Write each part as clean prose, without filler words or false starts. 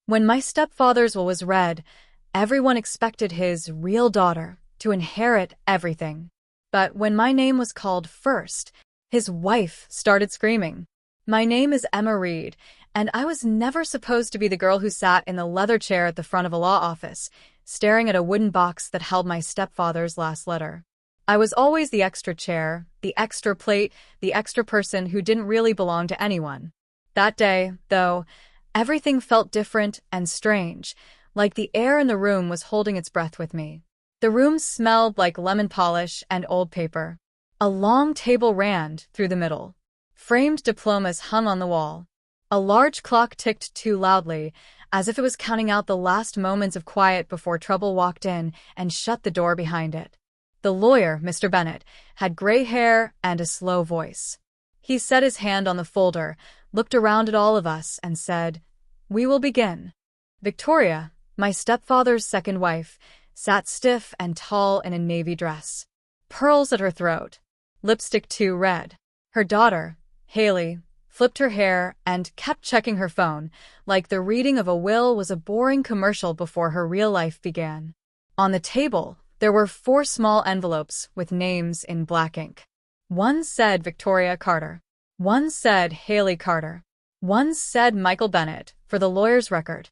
When my stepfather's will was read, everyone expected his real daughter to inherit everything. But when my name was called first, his wife started screaming. My name is Emma Reed, and I was never supposed to be the girl who sat in the leather chair at the front of a law office, staring at a wooden box that held my stepfather's last letter. I was always the extra chair, the extra plate, the extra person who didn't really belong to anyone. That day, though, everything felt different and strange, like the air in the room was holding its breath with me. The room smelled like lemon polish and old paper. A long table ran through the middle. Framed diplomas hung on the wall. A large clock ticked too loudly, as if it was counting out the last moments of quiet before trouble walked in and shut the door behind it. The lawyer, Mr. Bennett, had gray hair and a slow voice. He set his hand on the folder, looked around at all of us, and said, "We will begin." Victoria, my stepfather's second wife, sat stiff and tall in a navy dress. Pearls at her throat. Lipstick too red. Her daughter, Haley, flipped her hair and kept checking her phone, like the reading of a will was a boring commercial before her real life began. On the table, there were 4 small envelopes with names in black ink. One said Victoria Carter. One said Haley Carter. One said Michael Bennett, for the lawyer's record.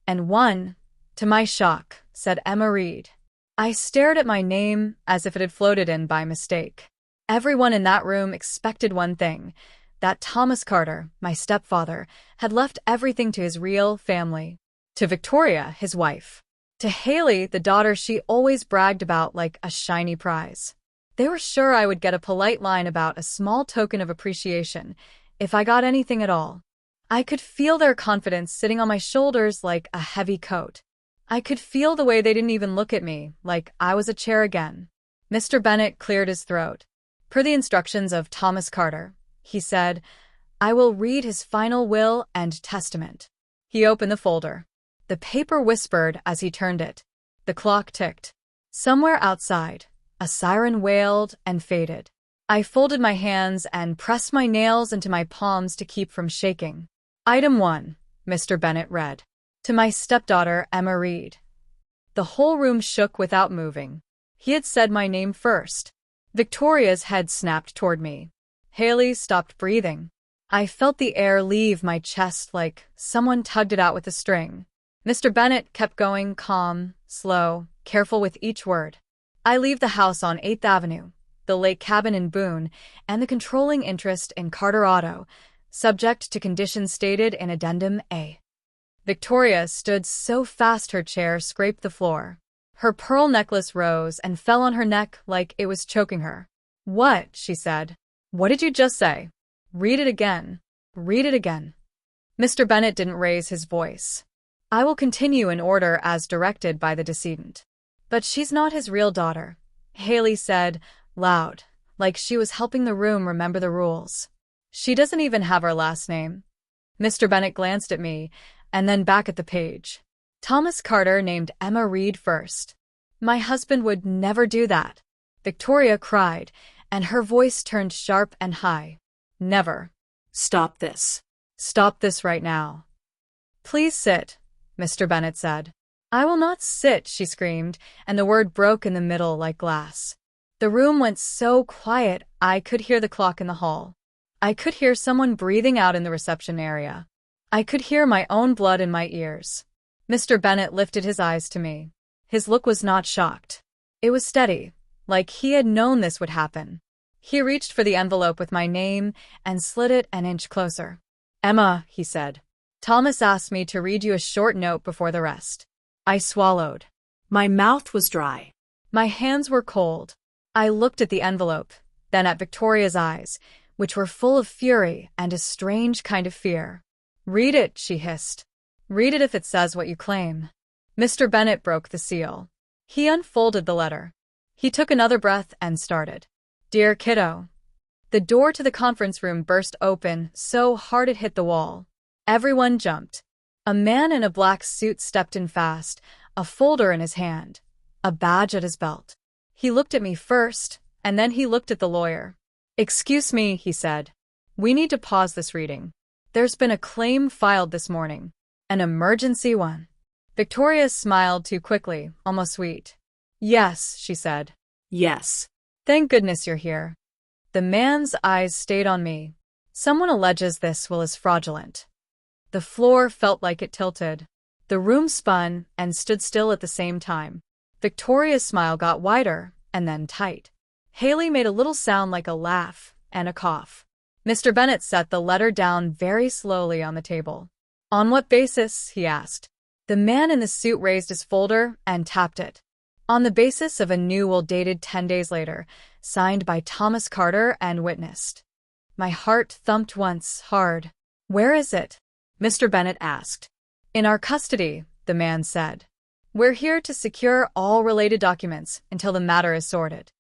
And one, to my shock, said Emma Reed. I stared at my name as if it had floated in by mistake. Everyone in that room expected one thing, that Thomas Carter, my stepfather, had left everything to his real family. To Victoria, his wife. To Haley, the daughter she always bragged about like a shiny prize. They were sure I would get a polite line about a small token of appreciation, if I got anything at all. I could feel their confidence sitting on my shoulders like a heavy coat. I could feel the way they didn't even look at me, like I was a chair again. Mr. Bennett cleared his throat. Per the instructions of Thomas Carter, he said, I will read his final will and testament. He opened the folder. The paper whispered as he turned it. The clock ticked. Somewhere outside, a siren wailed and faded. I folded my hands and pressed my nails into my palms to keep from shaking. Item 1, Mr. Bennett read. To my stepdaughter, Emma Reed. The whole room shook without moving. He had said my name first. Victoria's head snapped toward me. Haley stopped breathing. I felt the air leave my chest like someone tugged it out with a string. Mr. Bennett kept going, calm, slow, careful with each word. I leave the house on 8th Avenue, the lake cabin in Boone, and the controlling interest in Carter Auto, subject to conditions stated in Addendum A. Victoria stood so fast her chair scraped the floor. Her pearl necklace rose and fell on her neck like it was choking her. What? She said. What did you just say? Read it again. Read it again. Mr. Bennett didn't raise his voice. I will continue in order as directed by the decedent. But she's not his real daughter, Haley said, loud, like she was helping the room remember the rules. She doesn't even have her last name. Mr. Bennett glanced at me, and then back at the page. Thomas Carter named Emma Reed first. My husband would never do that. Victoria cried, and her voice turned sharp and high. Never. Stop this. Stop this right now. Please sit, Mr. Bennett said. I will not sit, she screamed, and the word broke in the middle like glass. The room went so quiet I could hear the clock in the hall. I could hear someone breathing out in the reception area. I could hear my own blood in my ears. Mr. Bennett lifted his eyes to me. His look was not shocked. It was steady, like he had known this would happen. He reached for the envelope with my name and slid it an inch closer. Emma, he said. Thomas asked me to read you a short note before the rest. I swallowed. My mouth was dry. My hands were cold. I looked at the envelope, then at Victoria's eyes, which were full of fury and a strange kind of fear. Read it, she hissed. Read it if it says what you claim. Mr. Bennett broke the seal. He unfolded the letter. He took another breath and started. Dear kiddo. The door to the conference room burst open so hard it hit the wall. Everyone jumped. A man in a black suit stepped in fast, a folder in his hand, a badge at his belt. He looked at me first, and then he looked at the lawyer. Excuse me, he said. We need to pause this reading. There's been a claim filed this morning. An emergency one. Victoria smiled too quickly, almost sweet. Yes, she said. Yes. Thank goodness you're here. The man's eyes stayed on me. Someone alleges this will is fraudulent. The floor felt like it tilted. The room spun and stood still at the same time. Victoria's smile got wider and then tight. Haley made a little sound like a laugh and a cough. Mr. Bennett set the letter down very slowly on the table. On what basis? He asked. The man in the suit raised his folder and tapped it. On the basis of a new will dated 10 days later, signed by Thomas Carter and witnessed. My heart thumped once, hard. Where is it? Mr. Bennett asked. In our custody, the man said. We're here to secure all related documents until the matter is sorted.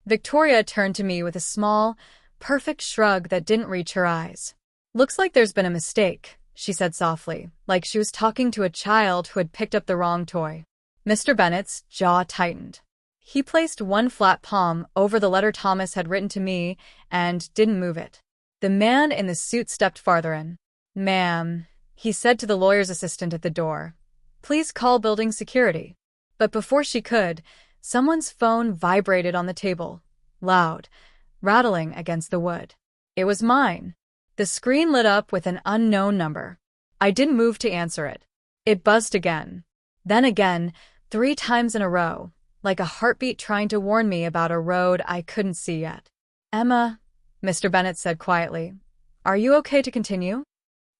Victoria turned to me with a small, perfect shrug that didn't reach her eyes. Looks like there's been a mistake, she said softly, like she was talking to a child who had picked up the wrong toy. Mr. Bennett's jaw tightened. He placed one flat palm over the letter Thomas had written to me and didn't move it. The man in the suit stepped farther in. Ma'am, he said to the lawyer's assistant at the door. Please call building security. But before she could, someone's phone vibrated on the table, loud, rattling against the wood. It was mine. The screen lit up with an unknown number. I didn't move to answer it. It buzzed again. Then again, 3 times in a row, like a heartbeat trying to warn me about a road I couldn't see yet. Emma, Mr. Bennett said quietly, are you okay to continue?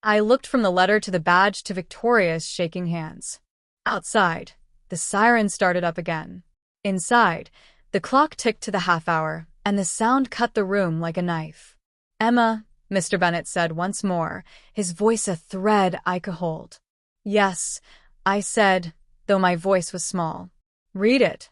I looked from the letter to the badge to Victoria's shaking hands. Outside, the siren started up again. Inside, the clock ticked to the half-hour, and the sound cut the room like a knife. Emma, Mr. Bennett said once more, his voice a thread I could hold. Yes, I said, though my voice was small. Read it.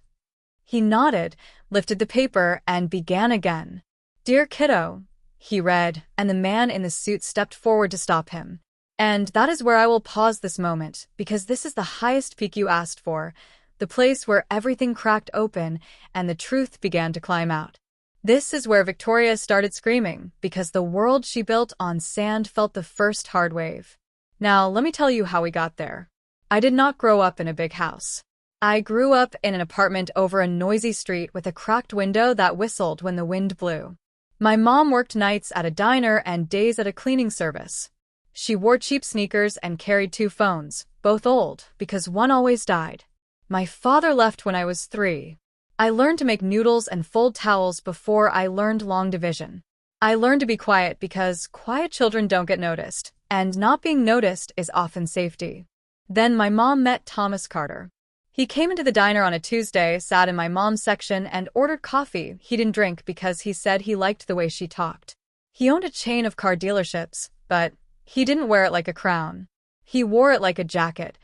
He nodded, lifted the paper, and began again. Dear kiddo, he read, and the man in the suit stepped forward to stop him. And that is where I will pause this moment, because this is the highest peak you asked for, the place where everything cracked open and the truth began to climb out. This is where Victoria started screaming, because the world she built on sand felt the first hard wave. Now, let me tell you how we got there. I did not grow up in a big house. I grew up in an apartment over a noisy street with a cracked window that whistled when the wind blew. My mom worked nights at a diner and days at a cleaning service. She wore cheap sneakers and carried 2 phones, both old, because one always died. My father left when I was 3. I learned to make noodles and fold towels before I learned long division. I learned to be quiet because quiet children don't get noticed, and not being noticed is often safety. Then my mom met Thomas Carter. He came into the diner on a Tuesday, sat in my mom's section, and ordered coffee he didn't drink because he said he liked the way she talked. He owned a chain of car dealerships, but he didn't wear it like a crown. He wore it like a jacket.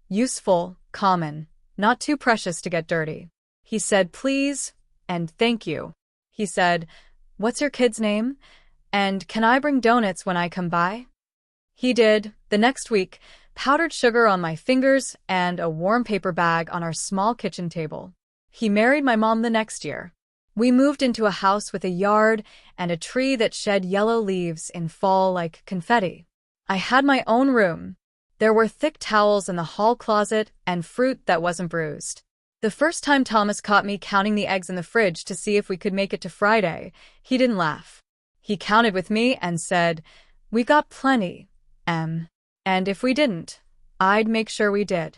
Useful, common, not too precious to get dirty. He said please and thank you. He said, what's your kid's name? And can I bring donuts when I come by? He did. The next week, powdered sugar on my fingers and a warm paper bag on our small kitchen table. He married my mom the next year. We moved into a house with a yard and a tree that shed yellow leaves in fall like confetti. I had my own room. There were thick towels in the hall closet and fruit that wasn't bruised. The first time Thomas caught me counting the eggs in the fridge to see if we could make it to Friday, he didn't laugh. He counted with me and said, "We got plenty, Em. And if we didn't, I'd make sure we did."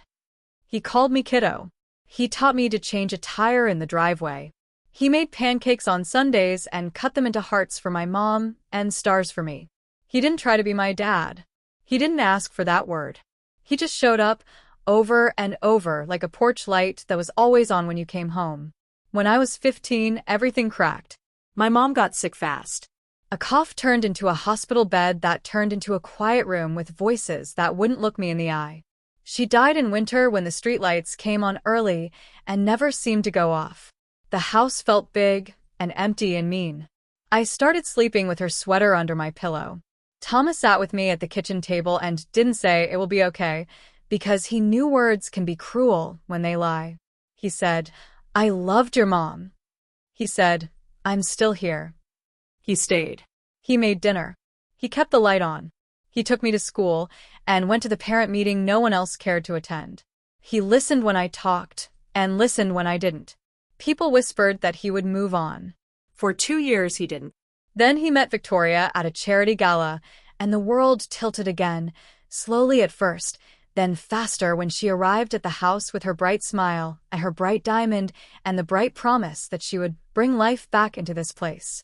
He called me kiddo. He taught me to change a tire in the driveway. He made pancakes on Sundays and cut them into hearts for my mom and stars for me. He didn't try to be my dad. He didn't ask for that word. He just showed up over and over like a porch light that was always on when you came home. When I was 15, everything cracked. My mom got sick fast. A cough turned into a hospital bed that turned into a quiet room with voices that wouldn't look me in the eye. She died in winter when the streetlights came on early and never seemed to go off. The house felt big and empty and mean. I started sleeping with her sweater under my pillow. Thomas sat with me at the kitchen table and didn't say it will be okay, because he knew words can be cruel when they lie. He said, "I loved your mom." He said, "I'm still here." He stayed. He made dinner. He kept the light on. He took me to school and went to the parent meeting no one else cared to attend. He listened when I talked and listened when I didn't. People whispered that he would move on. For 2 years he didn't. Then he met Victoria at a charity gala, and the world tilted again, slowly at first, then faster when she arrived at the house with her bright smile and her bright diamond and the bright promise that she would bring life back into this place.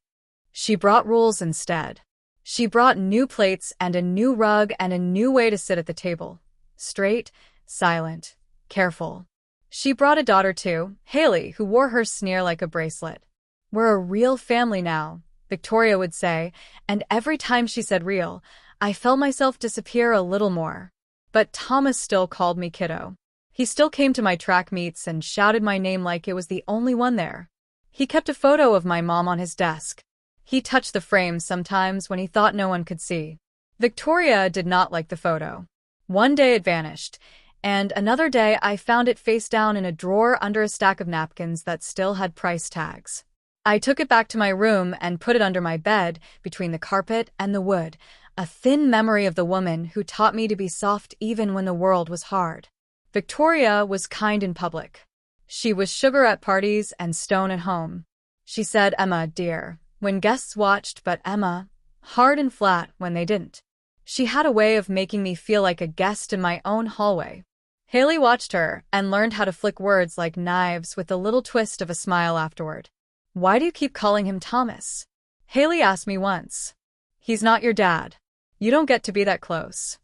She brought rules instead. She brought new plates and a new rug and a new way to sit at the table. Straight, silent, careful. She brought a daughter too, Haley, who wore her sneer like a bracelet. "We're a real family now," Victoria would say, and every time she said real, I felt myself disappear a little more. But Thomas still called me kiddo. He still came to my track meets and shouted my name like it was the only one there. He kept a photo of my mom on his desk. He touched the frame sometimes when he thought no one could see. Victoria did not like the photo. One day it vanished, and another day I found it face down in a drawer under a stack of napkins that still had price tags. I took it back to my room and put it under my bed, between the carpet and the wood, a thin memory of the woman who taught me to be soft even when the world was hard. Victoria was kind in public. She was sugar at parties and stone at home. She said, "Emma, dear," when guests watched, but Emma, hard and flat when they didn't. She had a way of making me feel like a guest in my own hallway. Haley watched her and learned how to flick words like knives with a little twist of a smile afterward. "Why do you keep calling him Thomas?" Haley asked me once. "He's not your dad. You don't get to be that close."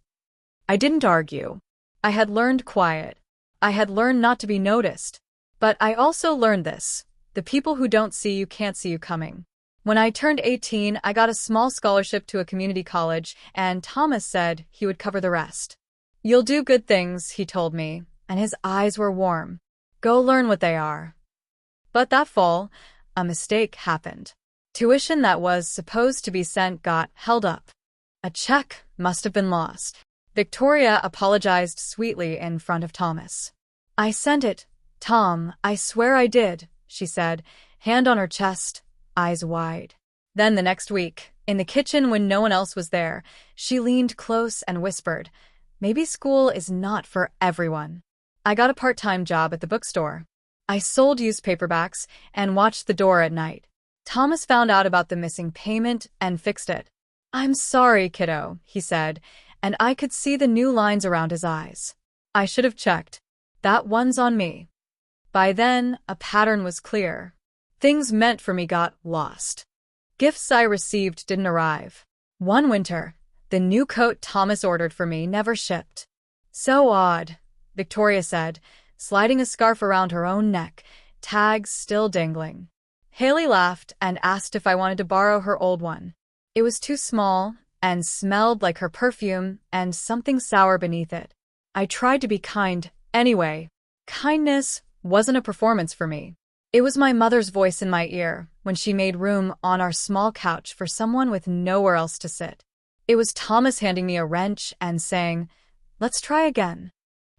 I didn't argue. I had learned quiet. I had learned not to be noticed. But I also learned this: the people who don't see you can't see you coming. When I turned 18, I got a small scholarship to a community college, and Thomas said he would cover the rest. "You'll do good things," he told me, and his eyes were warm. "Go learn what they are." But that fall, a mistake happened. Tuition that was supposed to be sent got held up. A check must have been lost. Victoria apologized sweetly in front of Thomas. "I sent it, Tom, I swear I did," she said, hand on her chest, eyes wide. Then the next week, in the kitchen when no one else was there, she leaned close and whispered, "Maybe school is not for everyone." I got a part-time job at the bookstore. I sold used paperbacks and watched the door at night. Thomas found out about the missing payment and fixed it. "I'm sorry, kiddo," he said, and I could see the new lines around his eyes. I should have checked. That one's on me. By then, a pattern was clear. Things meant for me got lost. Gifts I received didn't arrive. One winter, the new coat Thomas ordered for me never shipped. "So odd," Victoria said, sliding a scarf around her own neck, tags still dangling. Haley laughed and asked if I wanted to borrow her old one. It was too small and smelled like her perfume and something sour beneath it. I tried to be kind anyway. Kindness wasn't a performance for me. It was my mother's voice in my ear when she made room on our small couch for someone with nowhere else to sit. It was Thomas handing me a wrench and saying, "Let's try again."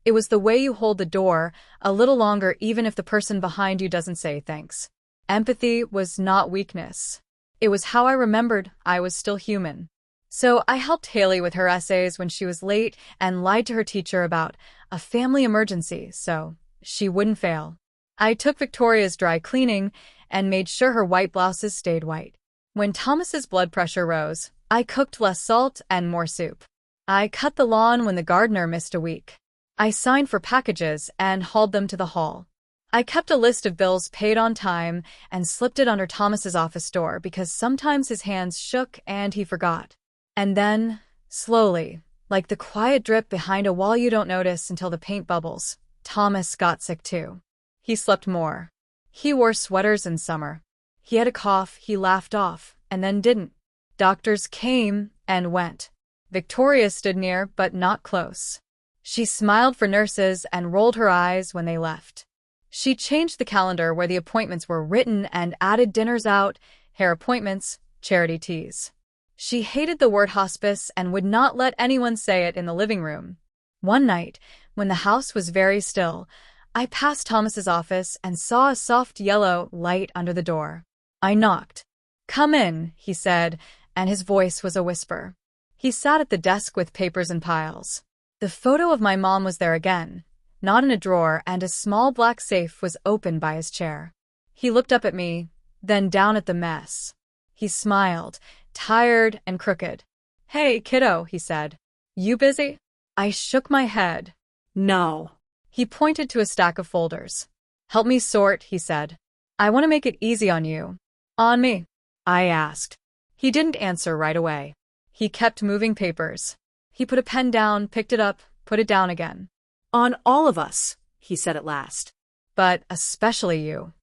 It was the way you hold the door a little longer even if the person behind you doesn't say thanks. Empathy was not weakness. It was how I remembered I was still human. So I helped Haley with her essays when she was late and lied to her teacher about a family emergency so she wouldn't fail. I took Victoria's dry cleaning and made sure her white blouses stayed white. When Thomas's blood pressure rose, I cooked less salt and more soup. I cut the lawn when the gardener missed a week. I signed for packages and hauled them to the hall. I kept a list of bills paid on time and slipped it under Thomas's office door because sometimes his hands shook and he forgot. And then, slowly, like the quiet drip behind a wall you don't notice until the paint bubbles, Thomas got sick too. He slept more. He wore sweaters in summer. He had a cough he laughed off and then didn't. Doctors came and went. Victoria stood near but not close. She smiled for nurses and rolled her eyes when they left. She changed the calendar where the appointments were written and added dinners out, hair appointments, charity teas. She hated the word hospice and would not let anyone say it in the living room. One night, when the house was very still, I passed Thomas's office and saw a soft yellow light under the door. I knocked. "Come in," he said, and his voice was a whisper. He sat at the desk with papers and piles. The photo of my mom was there again, not in a drawer, and a small black safe was open by his chair. He looked up at me, then down at the mess. He smiled, tired and crooked. "Hey, kiddo," he said. "You busy?" I shook my head. No. He pointed to a stack of folders. "Help me sort," he said. "I want to make it easy on you." "On me?" I asked. He didn't answer right away. He kept moving papers. He put a pen down, picked it up, put it down again. "On all of us," he said at last. "But especially you."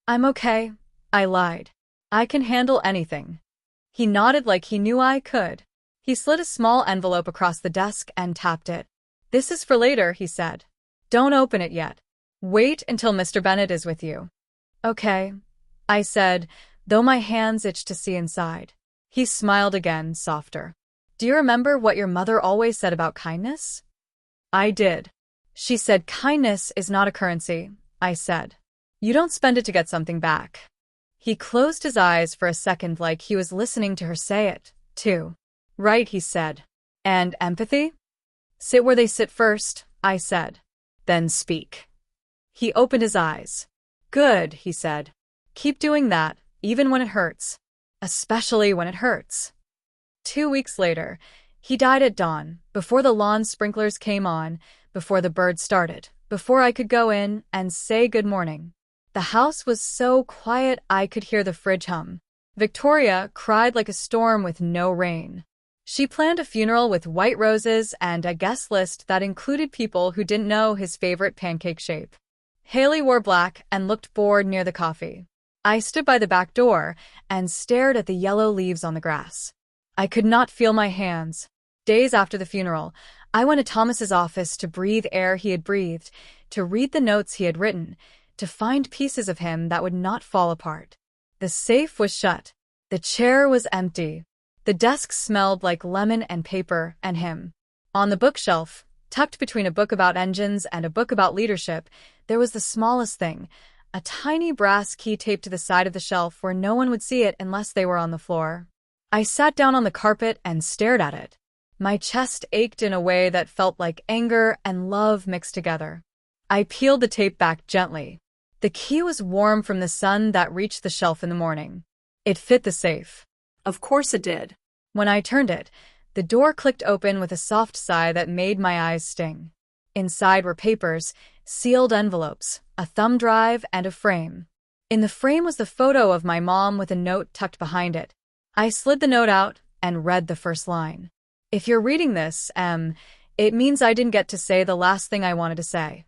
"I'm okay," I lied. "I can handle anything." He nodded like he knew I could. He slid a small envelope across the desk and tapped it. "This is for later," he said. "Don't open it yet. Wait until Mr. Bennett is with you." "Okay," I said, though my hands itched to see inside. He smiled again, softer. "Do you remember what your mother always said about kindness?" I did. "She said kindness is not a currency," I said. "You don't spend it to get something back." He closed his eyes for a second like he was listening to her say it, too. "Right," he said. "And empathy?" "Sit where they sit first," I said. "Then speak." He opened his eyes. "Good," he said. "Keep doing that, even when it hurts. Especially when it hurts." 2 weeks later, he died at dawn, before the lawn sprinklers came on, before the birds started, before I could go in and say good morning. The house was so quiet I could hear the fridge hum. Victoria cried like a storm with no rain. She planned a funeral with white roses and a guest list that included people who didn't know his favorite pancake shape. Haley wore black and looked bored near the coffee. I stood by the back door and stared at the yellow leaves on the grass. I could not feel my hands. Days after the funeral, I went to Thomas's office to breathe air he had breathed, to read the notes he had written, to find pieces of him that would not fall apart. The safe was shut. The chair was empty. The desk smelled like lemon and paper and him. On the bookshelf, tucked between a book about engines and a book about leadership, there was the smallest thing, a tiny brass key taped to the side of the shelf where no one would see it unless they were on the floor. I sat down on the carpet and stared at it. My chest ached in a way that felt like anger and love mixed together. I peeled the tape back gently. The key was warm from the sun that reached the shelf in the morning. It fit the safe. Of course it did. When I turned it, the door clicked open with a soft sigh that made my eyes sting. Inside were papers, sealed envelopes, a thumb drive, and a frame. In the frame was the photo of my mom with a note tucked behind it. I slid the note out and read the first line. "If you're reading this, it means I didn't get to say the last thing I wanted to say."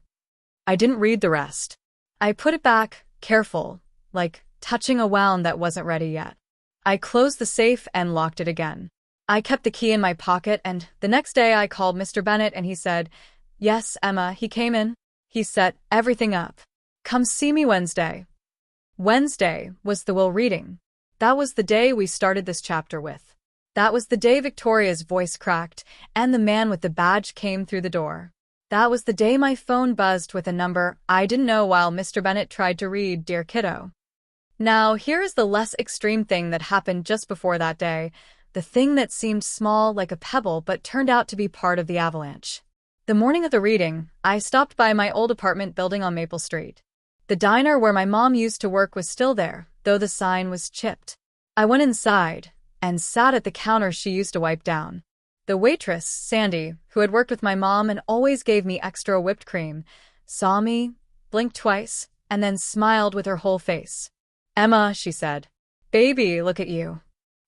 I didn't read the rest. I put it back, careful, like touching a wound that wasn't ready yet. I closed the safe and locked it again. I kept the key in my pocket, and the next day I called Mr. Bennett and he said, "Yes, Emma," he came in. He set everything up. "Come see me Wednesday." Wednesday was the will reading. That was the day we started this chapter with. That was the day Victoria's voice cracked and the man with the badge came through the door. That was the day my phone buzzed with a number I didn't know while Mr. Bennett tried to read Dear Kiddo. Now, here is the less extreme thing that happened just before that day, the thing that seemed small like a pebble but turned out to be part of the avalanche. The morning of the reading, I stopped by my old apartment building on Maple Street. The diner where my mom used to work was still there, though the sign was chipped. I went inside and sat at the counter she used to wipe down. The waitress, Sandy, who had worked with my mom and always gave me extra whipped cream, saw me, blinked twice, and then smiled with her whole face. "Emma," she said. "Baby, look at you."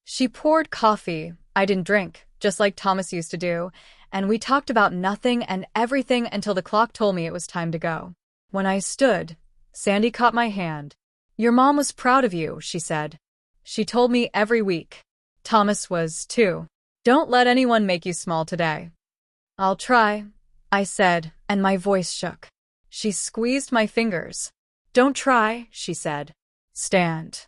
She poured coffee. I didn't drink, just like Thomas used to do, and we talked about nothing and everything until the clock told me it was time to go. When I stood, Sandy caught my hand. "Your mom was proud of you," she said. "She told me every week. Thomas was, too. Don't let anyone make you small today." "I'll try," I said, and my voice shook. She squeezed my fingers. "Don't try," she said. "Stand."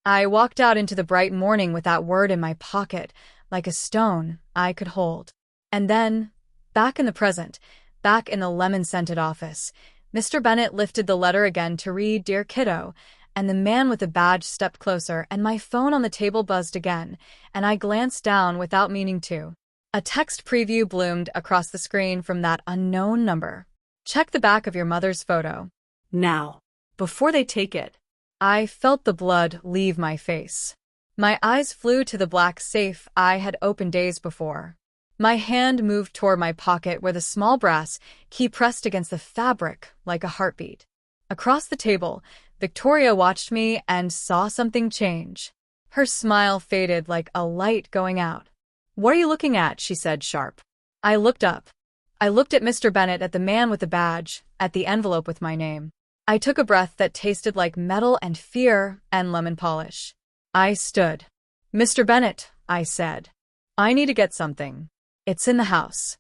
I walked out into the bright morning with that word in my pocket, like a stone I could hold. And then, back in the present, back in the lemon-scented office, Mr. Bennett lifted the letter again to read Dear Kiddo, and the man with the badge stepped closer, and my phone on the table buzzed again, and I glanced down without meaning to. A text preview bloomed across the screen from that unknown number. Check the back of your mother's photo. Now, before they take it. I felt the blood leave my face. My eyes flew to the black safe I had opened days before. My hand moved toward my pocket where the small brass key pressed against the fabric like a heartbeat. Across the table, Victoria watched me and saw something change. Her smile faded like a light going out. "What are you looking at?" she said, sharp. I looked up. I looked at Mr. Bennett, at the man with the badge, at the envelope with my name. I took a breath that tasted like metal and fear and lemon polish. I stood. "Mr. Bennett," I said. "I need to get something. It's in the house."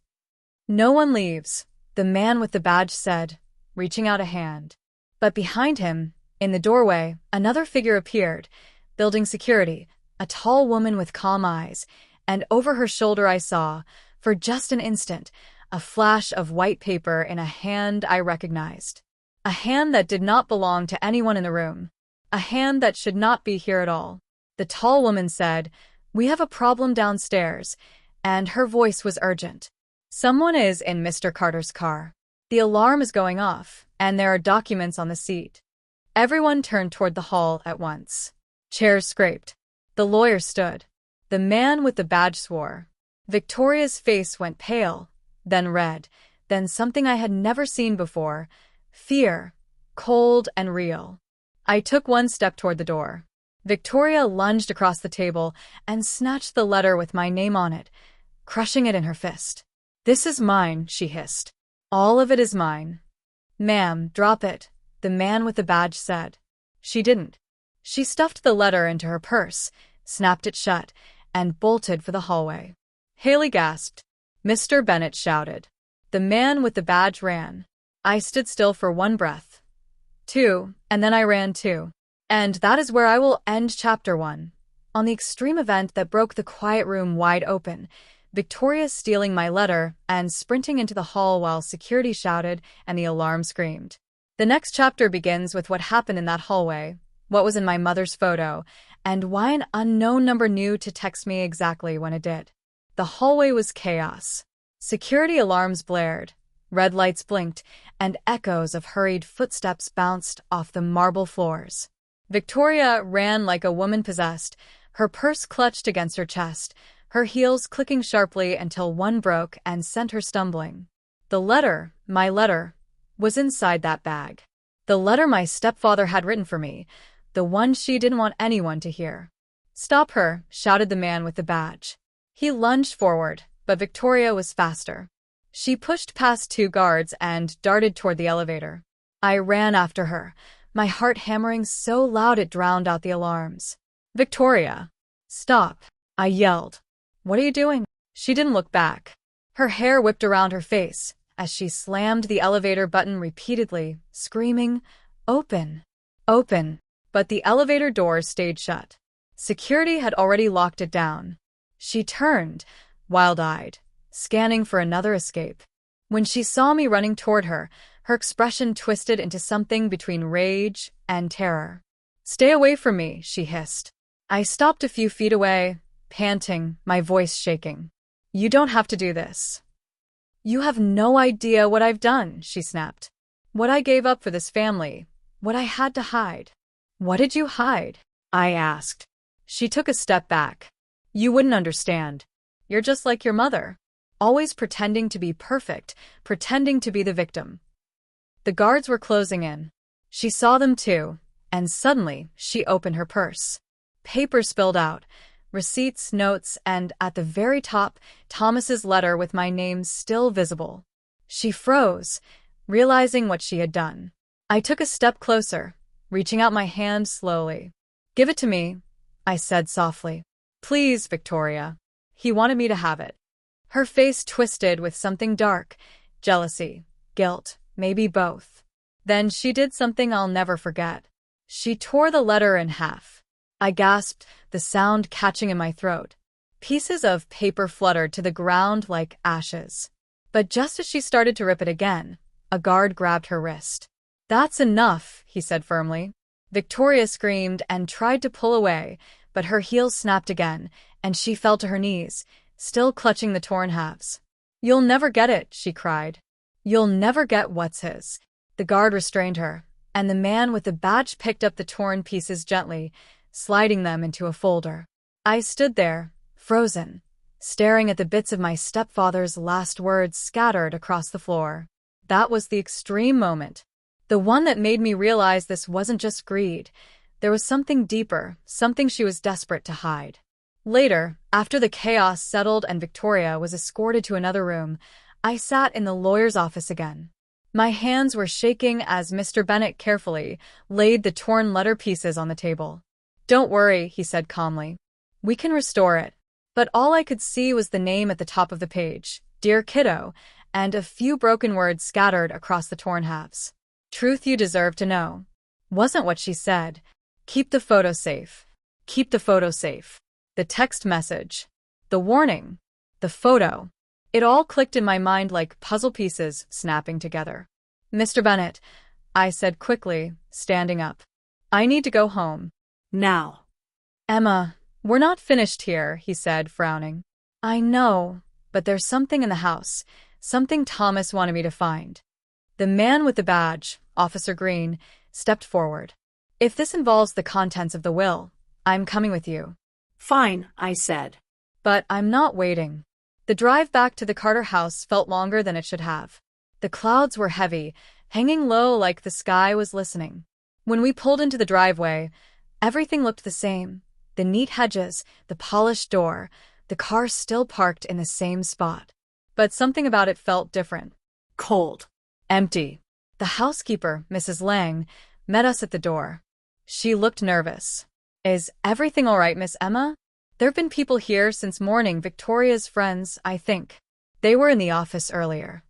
"No one leaves," the man with the badge said, reaching out a hand. But behind him, in the doorway, another figure appeared, building security, a tall woman with calm eyes, and over her shoulder I saw, for just an instant, a flash of white paper in a hand I recognized. A hand that did not belong to anyone in the room. A hand that should not be here at all. The tall woman said, "We have a problem downstairs," and her voice was urgent. "Someone is in Mr. Carter's car. The alarm is going off, and there are documents on the seat." Everyone turned toward the hall at once. Chairs scraped. The lawyer stood. The man with the badge swore. Victoria's face went pale, then red, then something I had never seen before. Fear, cold and real. I took one step toward the door. Victoria lunged across the table and snatched the letter with my name on it, crushing it in her fist. "This is mine," she hissed. "All of it is mine." "Ma'am, drop it," the man with the badge said. She didn't. She stuffed the letter into her purse, snapped it shut, and bolted for the hallway. Haley gasped. Mr. Bennett shouted. The man with the badge ran. I stood still for one breath. Two, and then I ran too. And that is where I will end Chapter 1. On the extreme event that broke the quiet room wide open, Victoria stealing my letter and sprinting into the hall while security shouted and the alarm screamed. The next chapter begins with what happened in that hallway, what was in my mother's photo, and why an unknown number knew to text me exactly when it did. The hallway was chaos. Security alarms blared, red lights blinked, and echoes of hurried footsteps bounced off the marble floors. Victoria ran like a woman possessed, her purse clutched against her chest, her heels clicking sharply until one broke and sent her stumbling. The letter, my letter, was inside that bag. The letter my stepfather had written for me, the one she didn't want anyone to hear. "Stop her," shouted the man with the badge. He lunged forward, but Victoria was faster. She pushed past two guards and darted toward the elevator. I ran after her, my heart hammering so loud it drowned out the alarms. "Victoria! Stop!" I yelled. "What are you doing?" She didn't look back. Her hair whipped around her face as she slammed the elevator button repeatedly, screaming, "Open! Open!" But the elevator doors stayed shut. Security had already locked it down. She turned, wild-eyed, scanning for another escape. When she saw me running toward her, her expression twisted into something between rage and terror. "Stay away from me," she hissed. I stopped a few feet away, panting, my voice shaking. "You don't have to do this." "You have no idea what I've done," she snapped. "What I gave up for this family, what I had to hide." "What did you hide?" I asked. She took a step back. "You wouldn't understand. You're just like your mother, always pretending to be perfect, pretending to be the victim." The guards were closing in. She saw them too, and suddenly she opened her purse. Paper spilled out, receipts, notes, and at the very top, Thomas's letter with my name still visible. She froze, realizing what she had done. I took a step closer, reaching out my hand slowly. "Give it to me," I said softly. "Please, Victoria." He wanted me to have it. Her face twisted with something dark, jealousy, guilt, maybe both. Then she did something I'll never forget. She tore the letter in half. I gasped, the sound catching in my throat. Pieces of paper fluttered to the ground like ashes. But just as she started to rip it again, a guard grabbed her wrist. "That's enough," he said firmly. Victoria screamed and tried to pull away, but her heels snapped again, and she fell to her knees, still clutching the torn halves. "You'll never get it," she cried. "You'll never get what's his." The guard restrained her, and the man with the badge picked up the torn pieces gently, sliding them into a folder. I stood there, frozen, staring at the bits of my stepfather's last words scattered across the floor. That was the extreme moment. The one that made me realize this wasn't just greed. There was something deeper, something she was desperate to hide. Later, after the chaos settled and Victoria was escorted to another room, I sat in the lawyer's office again. My hands were shaking as Mr. Bennet carefully laid the torn letter pieces on the table. "Don't worry," he said calmly. "We can restore it." But all I could see was the name at the top of the page, "Dear Kiddo," and a few broken words scattered across the torn halves. "Truth you deserve to know," wasn't what she said. "Keep the photo safe. Keep the photo safe." The text message, the warning, the photo. It all clicked in my mind like puzzle pieces snapping together. "Mr. Bennet," I said quickly, standing up. "I need to go home." Now. "Emma, we're not finished here," he said, frowning. "I know, but there's something in the house, something Thomas wanted me to find." The man with the badge, Officer Green, stepped forward. "If this involves the contents of the will, I'm coming with you." "Fine," I said. "But I'm not waiting." The drive back to the Carter house felt longer than it should have. The clouds were heavy, hanging low like the sky was listening. When we pulled into the driveway, everything looked the same. The neat hedges, the polished door, the car still parked in the same spot. But something about it felt different. Cold. Empty. The housekeeper, Mrs. Lang, met us at the door. She looked nervous. "Is everything all right, Miss Emma? There've been people here since morning, Victoria's friends, I think. They were in the office earlier."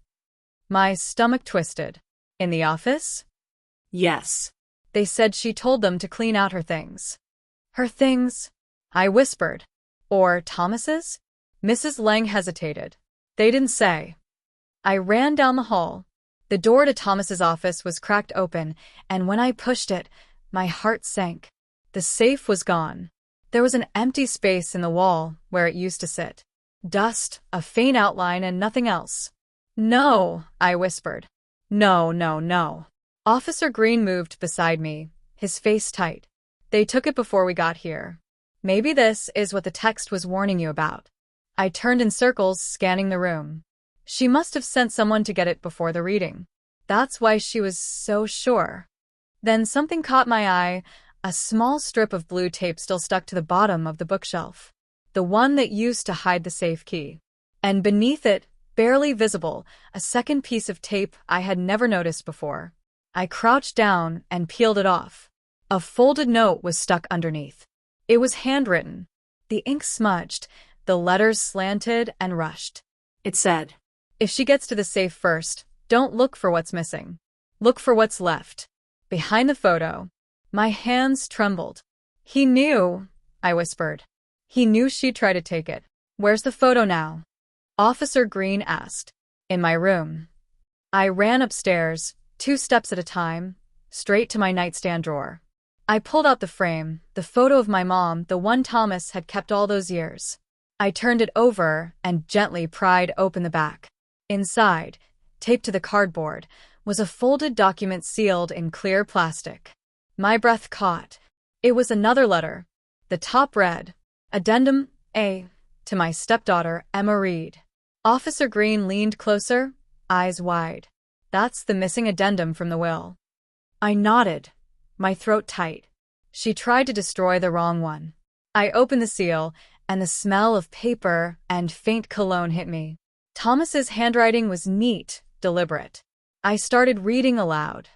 My stomach twisted. "In the office?" "Yes." "They said she told them to clean out her things." "Her things?" I whispered. "Or Thomas's?" Mrs. Lang hesitated. "They didn't say." I ran down the hall. The door to Thomas's office was cracked open, and when I pushed it, my heart sank. The safe was gone. There was an empty space in the wall where it used to sit. Dust, a faint outline, and nothing else. "No," I whispered. "No, no, no." Officer Green moved beside me, his face tight. "They took it before we got here. Maybe this is what the text was warning you about." I turned in circles, scanning the room. She must have sent someone to get it before the reading. That's why she was so sure. Then something caught my eye. A small strip of blue tape still stuck to the bottom of the bookshelf. The one that used to hide the safe key. And beneath it, barely visible, a second piece of tape I had never noticed before. I crouched down and peeled it off. A folded note was stuck underneath. It was handwritten. The ink smudged, the letters slanted and rushed. It said, "If she gets to the safe first, don't look for what's missing. Look for what's left." Behind the photo, my hands trembled. "He knew," I whispered. "He knew she'd try to take it." "Where's the photo now?" Officer Green asked. "In my room." I ran upstairs, 2 steps at a time, straight to my nightstand drawer. I pulled out the frame, the photo of my mom, the one Thomas had kept all those years. I turned it over and gently pried open the back. Inside, taped to the cardboard, was a folded document sealed in clear plastic. My breath caught. It was another letter. The top read, "Addendum A, to my stepdaughter, Emma Reed." Officer Green leaned closer, eyes wide. "That's the missing addendum from the will." I nodded, my throat tight. She tried to destroy the wrong one. I opened the seal, and the smell of paper and faint cologne hit me. Thomas's handwriting was neat, deliberate. I started reading aloud.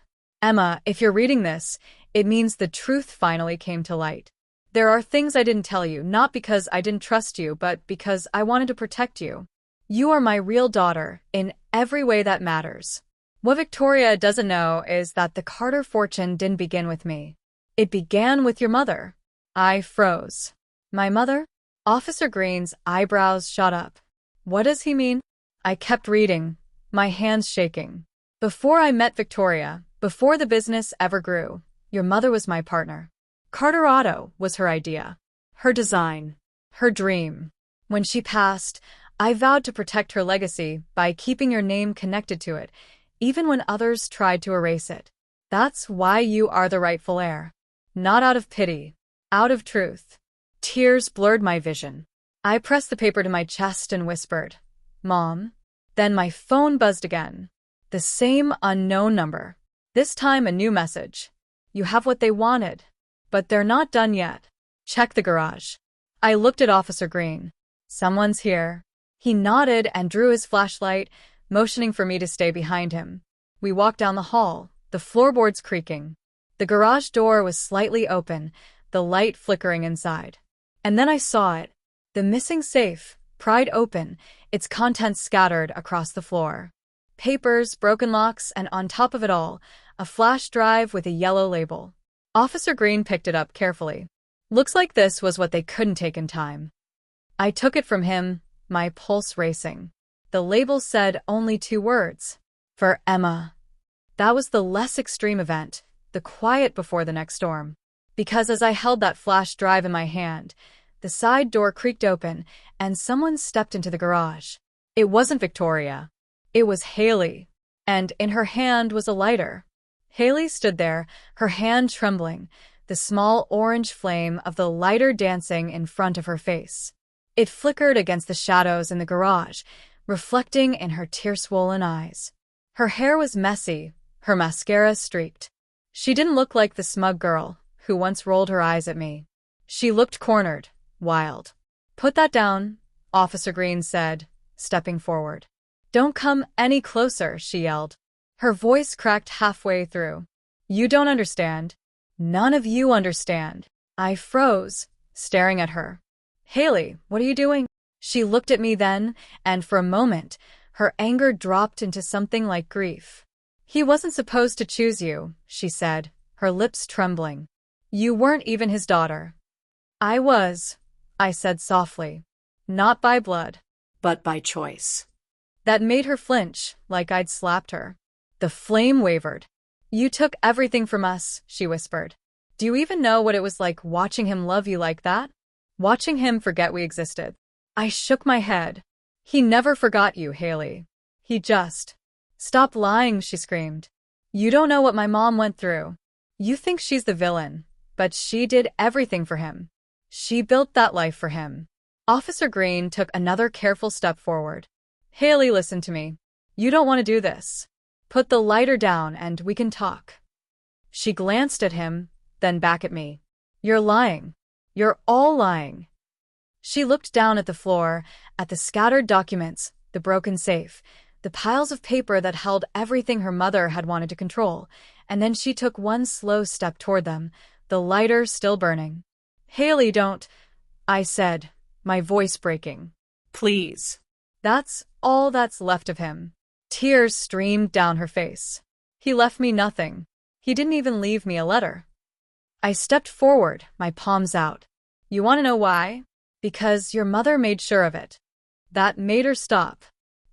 "Emma, if you're reading this, it means the truth finally came to light. There are things I didn't tell you, not because I didn't trust you, but because I wanted to protect you. You are my real daughter, in every way that matters. What Victoria doesn't know is that the Carter fortune didn't begin with me. It began with your mother." I froze. "My mother?" Officer Green's eyebrows shot up. "What does he mean?" I kept reading, my hands shaking. "Before I met Victoria, before the business ever grew, Your mother was my partner. Carterado was her idea, her design, her dream. When she passed, I vowed to protect her legacy by keeping your name connected to it, even when others tried to erase it. That's why you are the rightful heir. Not out of pity, out of truth. Tears blurred my vision. I pressed the paper to my chest and whispered, Mom. Then my phone buzzed again. The same unknown number. This time a new message. You have what they wanted, but they're not done yet. Check the garage. I looked at Officer Green. Someone's here. He nodded and drew his flashlight, motioning for me to stay behind him. We walked down the hall, the floorboards creaking. The garage door was slightly open, the light flickering inside. And then I saw it. The missing safe, pried open, its contents scattered across the floor. Papers, broken locks, and on top of it all, a flash drive with a yellow label. Officer Green picked it up carefully. Looks like this was what they couldn't take in time. I took it from him, my pulse racing. The label said only 2 words. For Emma. That was the less extreme event, the quiet before the next storm. Because as I held that flash drive in my hand, the side door creaked open and someone stepped into the garage. It wasn't Victoria. It was Haley. And in her hand was a lighter. Haley stood there, her hand trembling, the small orange flame of the lighter dancing in front of her face. It flickered against the shadows in the garage, reflecting in her tear-swollen eyes. Her hair was messy, her mascara streaked. She didn't look like the smug girl who once rolled her eyes at me. She looked cornered, wild. Put that down, Officer Green said, stepping forward. Don't come any closer, she yelled. Her voice cracked halfway through. You don't understand. None of you understand. I froze, staring at her. Haley, what are you doing? She looked at me then, and for a moment, her anger dropped into something like grief. He wasn't supposed to choose you, she said, her lips trembling. You weren't even his daughter. I was, I said softly. Not by blood. But by choice. That made her flinch, like I'd slapped her. The flame wavered. You took everything from us, she whispered. Do you even know what it was like watching him love you like that? Watching him forget we existed. I shook my head. He never forgot you, Haley. He just... Stop lying, she screamed. You don't know what my mom went through. You think she's the villain, but she did everything for him. She built that life for him. Officer Green took another careful step forward. Haley, listen to me. You don't want to do this. Put the lighter down and we can talk. She glanced at him, then back at me. You're lying. You're all lying. She looked down at the floor, at the scattered documents, the broken safe, the piles of paper that held everything her mother had wanted to control, and then she took one slow step toward them, the lighter still burning. Haley, don't, I said, my voice breaking. Please. That's all that's left of him. Tears streamed down her face. He left me nothing. He didn't even leave me a letter. I stepped forward, my palms out. You want to know why? Because your mother made sure of it. That made her stop.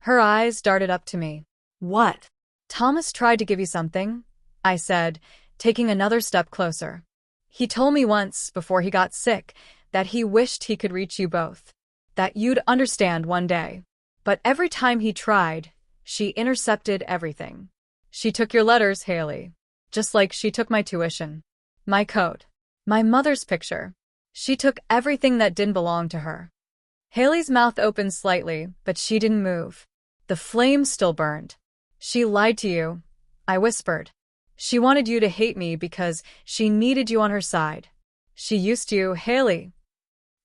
Her eyes darted up to me. What? Thomas tried to give you something, I said, taking another step closer. He told me once, before he got sick, that he wished he could reach you both. That you'd understand one day. But every time he tried, she intercepted everything. She took your letters, Haley. Just like she took my tuition. My coat. My mother's picture. She took everything that didn't belong to her. Haley's mouth opened slightly, but she didn't move. The flame still burned. She lied to you, I whispered. She wanted you to hate me because she needed you on her side. She used you, Haley.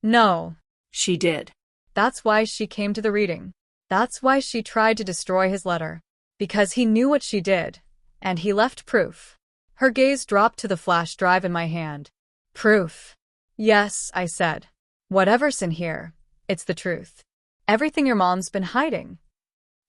No. She did. That's why she came to the reading. That's why she tried to destroy his letter. Because he knew what she did, and he left proof. Her gaze dropped to the flash drive in my hand. Proof. Yes, I said. Whatever's in here, it's the truth. Everything your mom's been hiding.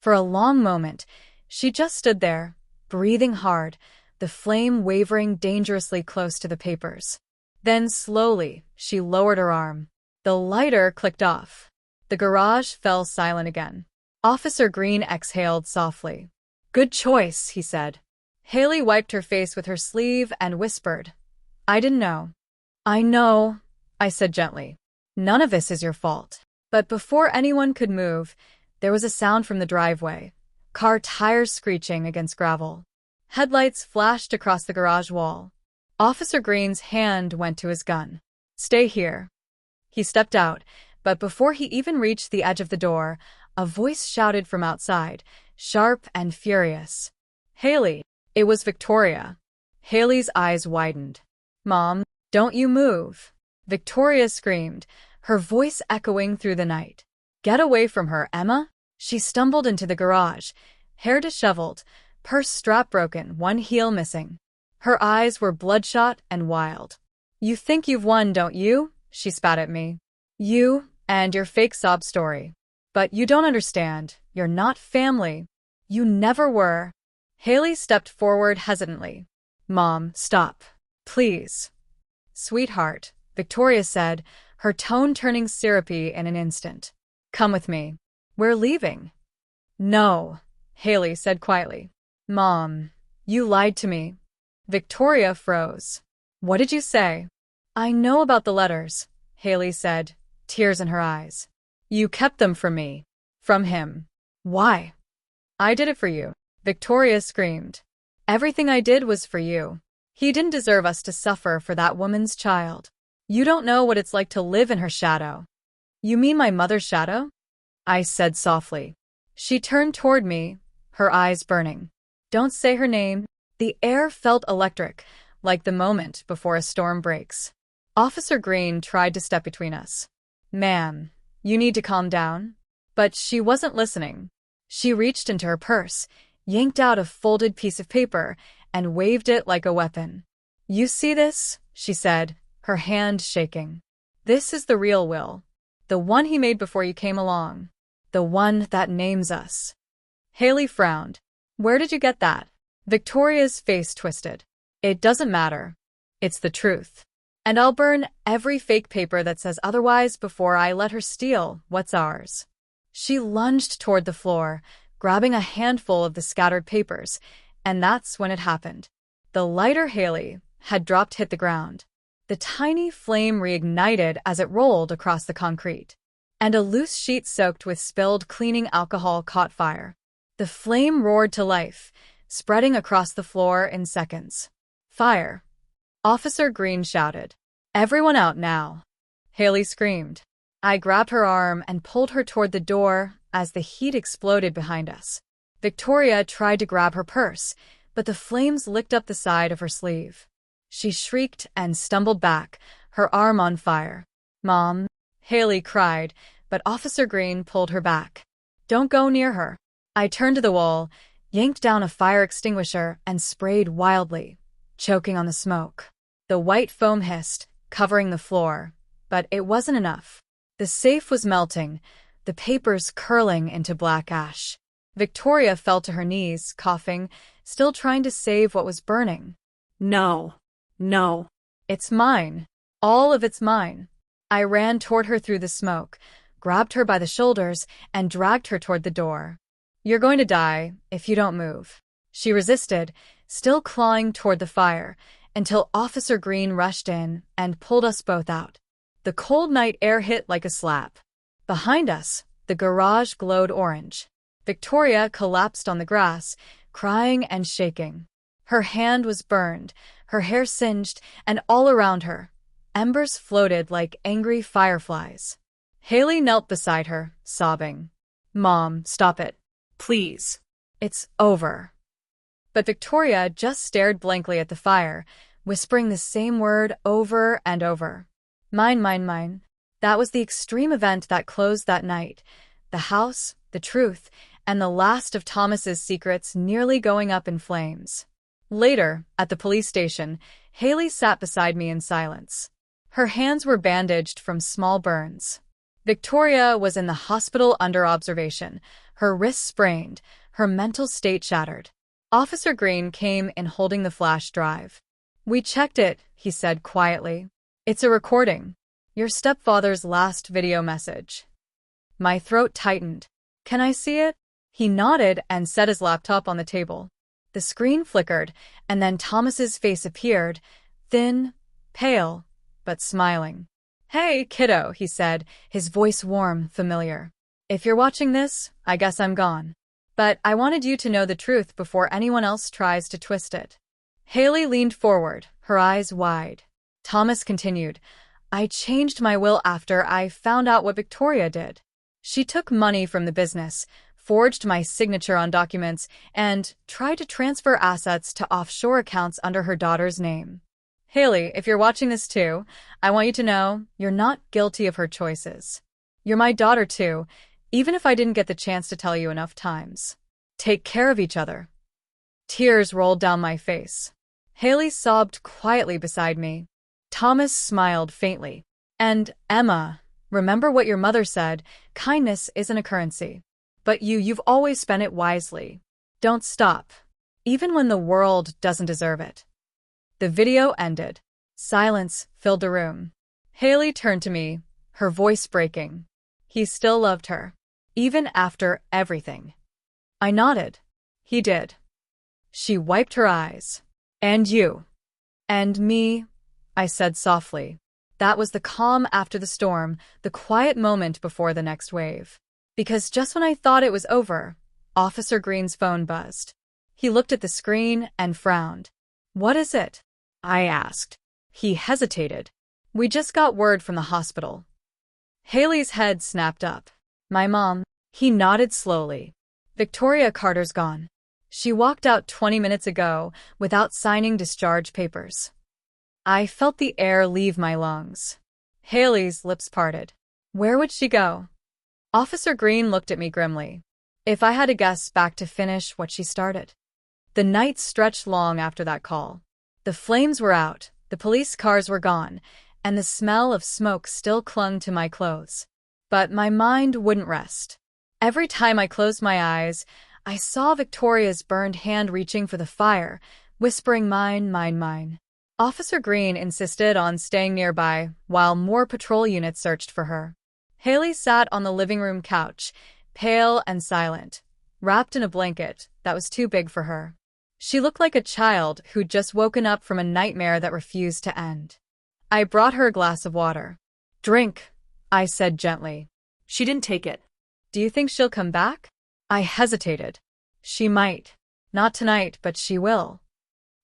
For a long moment, she just stood there, breathing hard, the flame wavering dangerously close to the papers. Then slowly, she lowered her arm. The lighter clicked off. The garage fell silent again. Officer Green exhaled softly. Good choice, he said. Haley wiped her face with her sleeve and whispered, I didn't know. I know, I said gently. None of this is your fault. But before anyone could move, there was a sound from the driveway. Car tires screeching against gravel. Headlights flashed across the garage wall. Officer Green's hand went to his gun. Stay here. He stepped out, but before he even reached the edge of the door, a voice shouted from outside, sharp and furious. Haley! It was Victoria. Haley's eyes widened. Mom, don't you move. Victoria screamed, her voice echoing through the night. Get away from her, Emma! She stumbled into the garage, hair disheveled, purse strap broken, one heel missing. Her eyes were bloodshot and wild. You think you've won, don't you? She spat at me. You and your fake sob story. But you don't understand. You're not family. You never were. Haley stepped forward hesitantly. Mom, stop. Please. Sweetheart, Victoria said, her tone turning syrupy in an instant. Come with me. We're leaving. No, Haley said quietly. Mom, you lied to me. Victoria froze. What did you say? I know about the letters, Haley said, tears in her eyes. You kept them from me. From him. Why? I did it for you, Victoria screamed. Everything I did was for you. He didn't deserve us to suffer for that woman's child. You don't know what it's like to live in her shadow. You mean my mother's shadow? I said softly. She turned toward me, her eyes burning. Don't say her name. The air felt electric, like the moment before a storm breaks. Officer Green tried to step between us. Ma'am, you need to calm down. But she wasn't listening. She reached into her purse, yanked out a folded piece of paper, and waved it like a weapon. You see this? She said, her hand shaking. This is the real will. The one he made before you came along. The one that names us. Haley frowned. Where did you get that? Victoria's face twisted. It doesn't matter. It's the truth. And I'll burn every fake paper that says otherwise before I let her steal what's ours. She lunged toward the floor, grabbing a handful of the scattered papers, and that's when it happened. The lighter Haley had dropped hit the ground. The tiny flame reignited as it rolled across the concrete, and a loose sheet soaked with spilled cleaning alcohol caught fire. The flame roared to life, spreading across the floor in seconds. Fire! Officer Green shouted. Everyone out now! Haley screamed. I grabbed her arm and pulled her toward the door as the heat exploded behind us. Victoria tried to grab her purse, but the flames licked up the side of her sleeve. She shrieked and stumbled back, her arm on fire. Mom, Haley cried, but Officer Green pulled her back. Don't go near her. I turned to the wall, yanked down a fire extinguisher, and sprayed wildly, choking on the smoke. The white foam hissed, covering the floor, but it wasn't enough. The safe was melting, the papers curling into black ash. Victoria fell to her knees, coughing, still trying to save what was burning. No. No. It's mine. All of it's mine. I ran toward her through the smoke, grabbed her by the shoulders, and dragged her toward the door. You're going to die if you don't move. She resisted, still clawing toward the fire, until Officer Green rushed in and pulled us both out. The cold night air hit like a slap. Behind us, the garage glowed orange. Victoria collapsed on the grass, crying and shaking. Her hand was burned, her hair singed, and all around her, embers floated like angry fireflies. Haley knelt beside her, sobbing. Mom, stop it. Please. It's over. But Victoria just stared blankly at the fire, whispering the same word over and over. Mine, mine, mine. That was the extreme event that closed that night. The house, the truth, and the last of Thomas's secrets nearly going up in flames. Later, at the police station, Haley sat beside me in silence. Her hands were bandaged from small burns. Victoria was in the hospital under observation, her wrists sprained, her mental state shattered. Officer Green came in holding the flash drive. We checked it, he said quietly. It's a recording. Your stepfather's last video message. My throat tightened. Can I see it? He nodded and set his laptop on the table. The screen flickered, and then Thomas's face appeared, thin, pale, but smiling. "Hey, kiddo," he said, his voice warm, familiar. "If you're watching this, I guess I'm gone. But I wanted you to know the truth before anyone else tries to twist it." Haley leaned forward, her eyes wide. Thomas continued, "I changed my will after I found out what Victoria did. She took money from the business, forged my signature on documents, and tried to transfer assets to offshore accounts under her daughter's name. Haley, if you're watching this too, I want you to know you're not guilty of her choices. You're my daughter too, even if I didn't get the chance to tell you enough times. Take care of each other." Tears rolled down my face. Haley sobbed quietly beside me. Thomas smiled faintly. "And Emma, remember what your mother said, kindness isn't a currency. But you've always spent it wisely. Don't stop, even when the world doesn't deserve it." The video ended. Silence filled the room. Haley turned to me, her voice breaking. He still loved her, even after everything. I nodded. He did. She wiped her eyes. "And you?" "And me," I said softly. That was the calm after the storm, the quiet moment before the next wave. Because just when I thought it was over, Officer Green's phone buzzed. He looked at the screen and frowned. "What is it?" I asked. He hesitated. "We just got word from the hospital." Haley's head snapped up. "My mom." He nodded slowly. "Victoria Carter's gone. She walked out 20 minutes ago without signing discharge papers." I felt the air leave my lungs. Haley's lips parted. "Where would she go?" Officer Green looked at me grimly. "If I had to guess, back to finish what she started." The night stretched long after that call. The flames were out, the police cars were gone, and the smell of smoke still clung to my clothes. But my mind wouldn't rest. Every time I closed my eyes, I saw Victoria's burned hand reaching for the fire, whispering, "Mine, mine, mine." Officer Green insisted on staying nearby while more patrol units searched for her. Haley sat on the living room couch, pale and silent, wrapped in a blanket that was too big for her. She looked like a child who'd just woken up from a nightmare that refused to end. I brought her a glass of water. "Drink," I said gently. She didn't take it. "Do you think she'll come back?" I hesitated. "She might. Not tonight, but she will."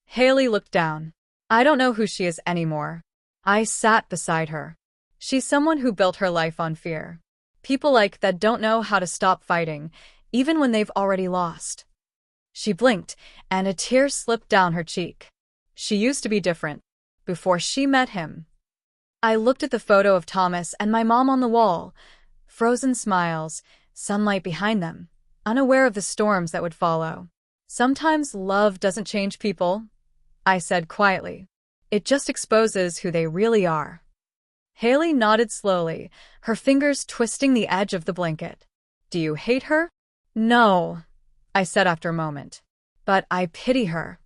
Haley looked down. "I don't know who she is anymore." I sat beside her. "She's someone who built her life on fear. People like that don't know how to stop fighting, even when they've already lost." She blinked, and a tear slipped down her cheek. She used to be different, before she met him. I looked at the photo of Thomas and my mom on the wall, frozen smiles, sunlight behind them, unaware of the storms that would follow. "Sometimes love doesn't change people," I said quietly. "It just exposes who they really are." Haley nodded slowly, her fingers twisting the edge of the blanket. "Do you hate her?" "No," I said after a moment. "But I pity her."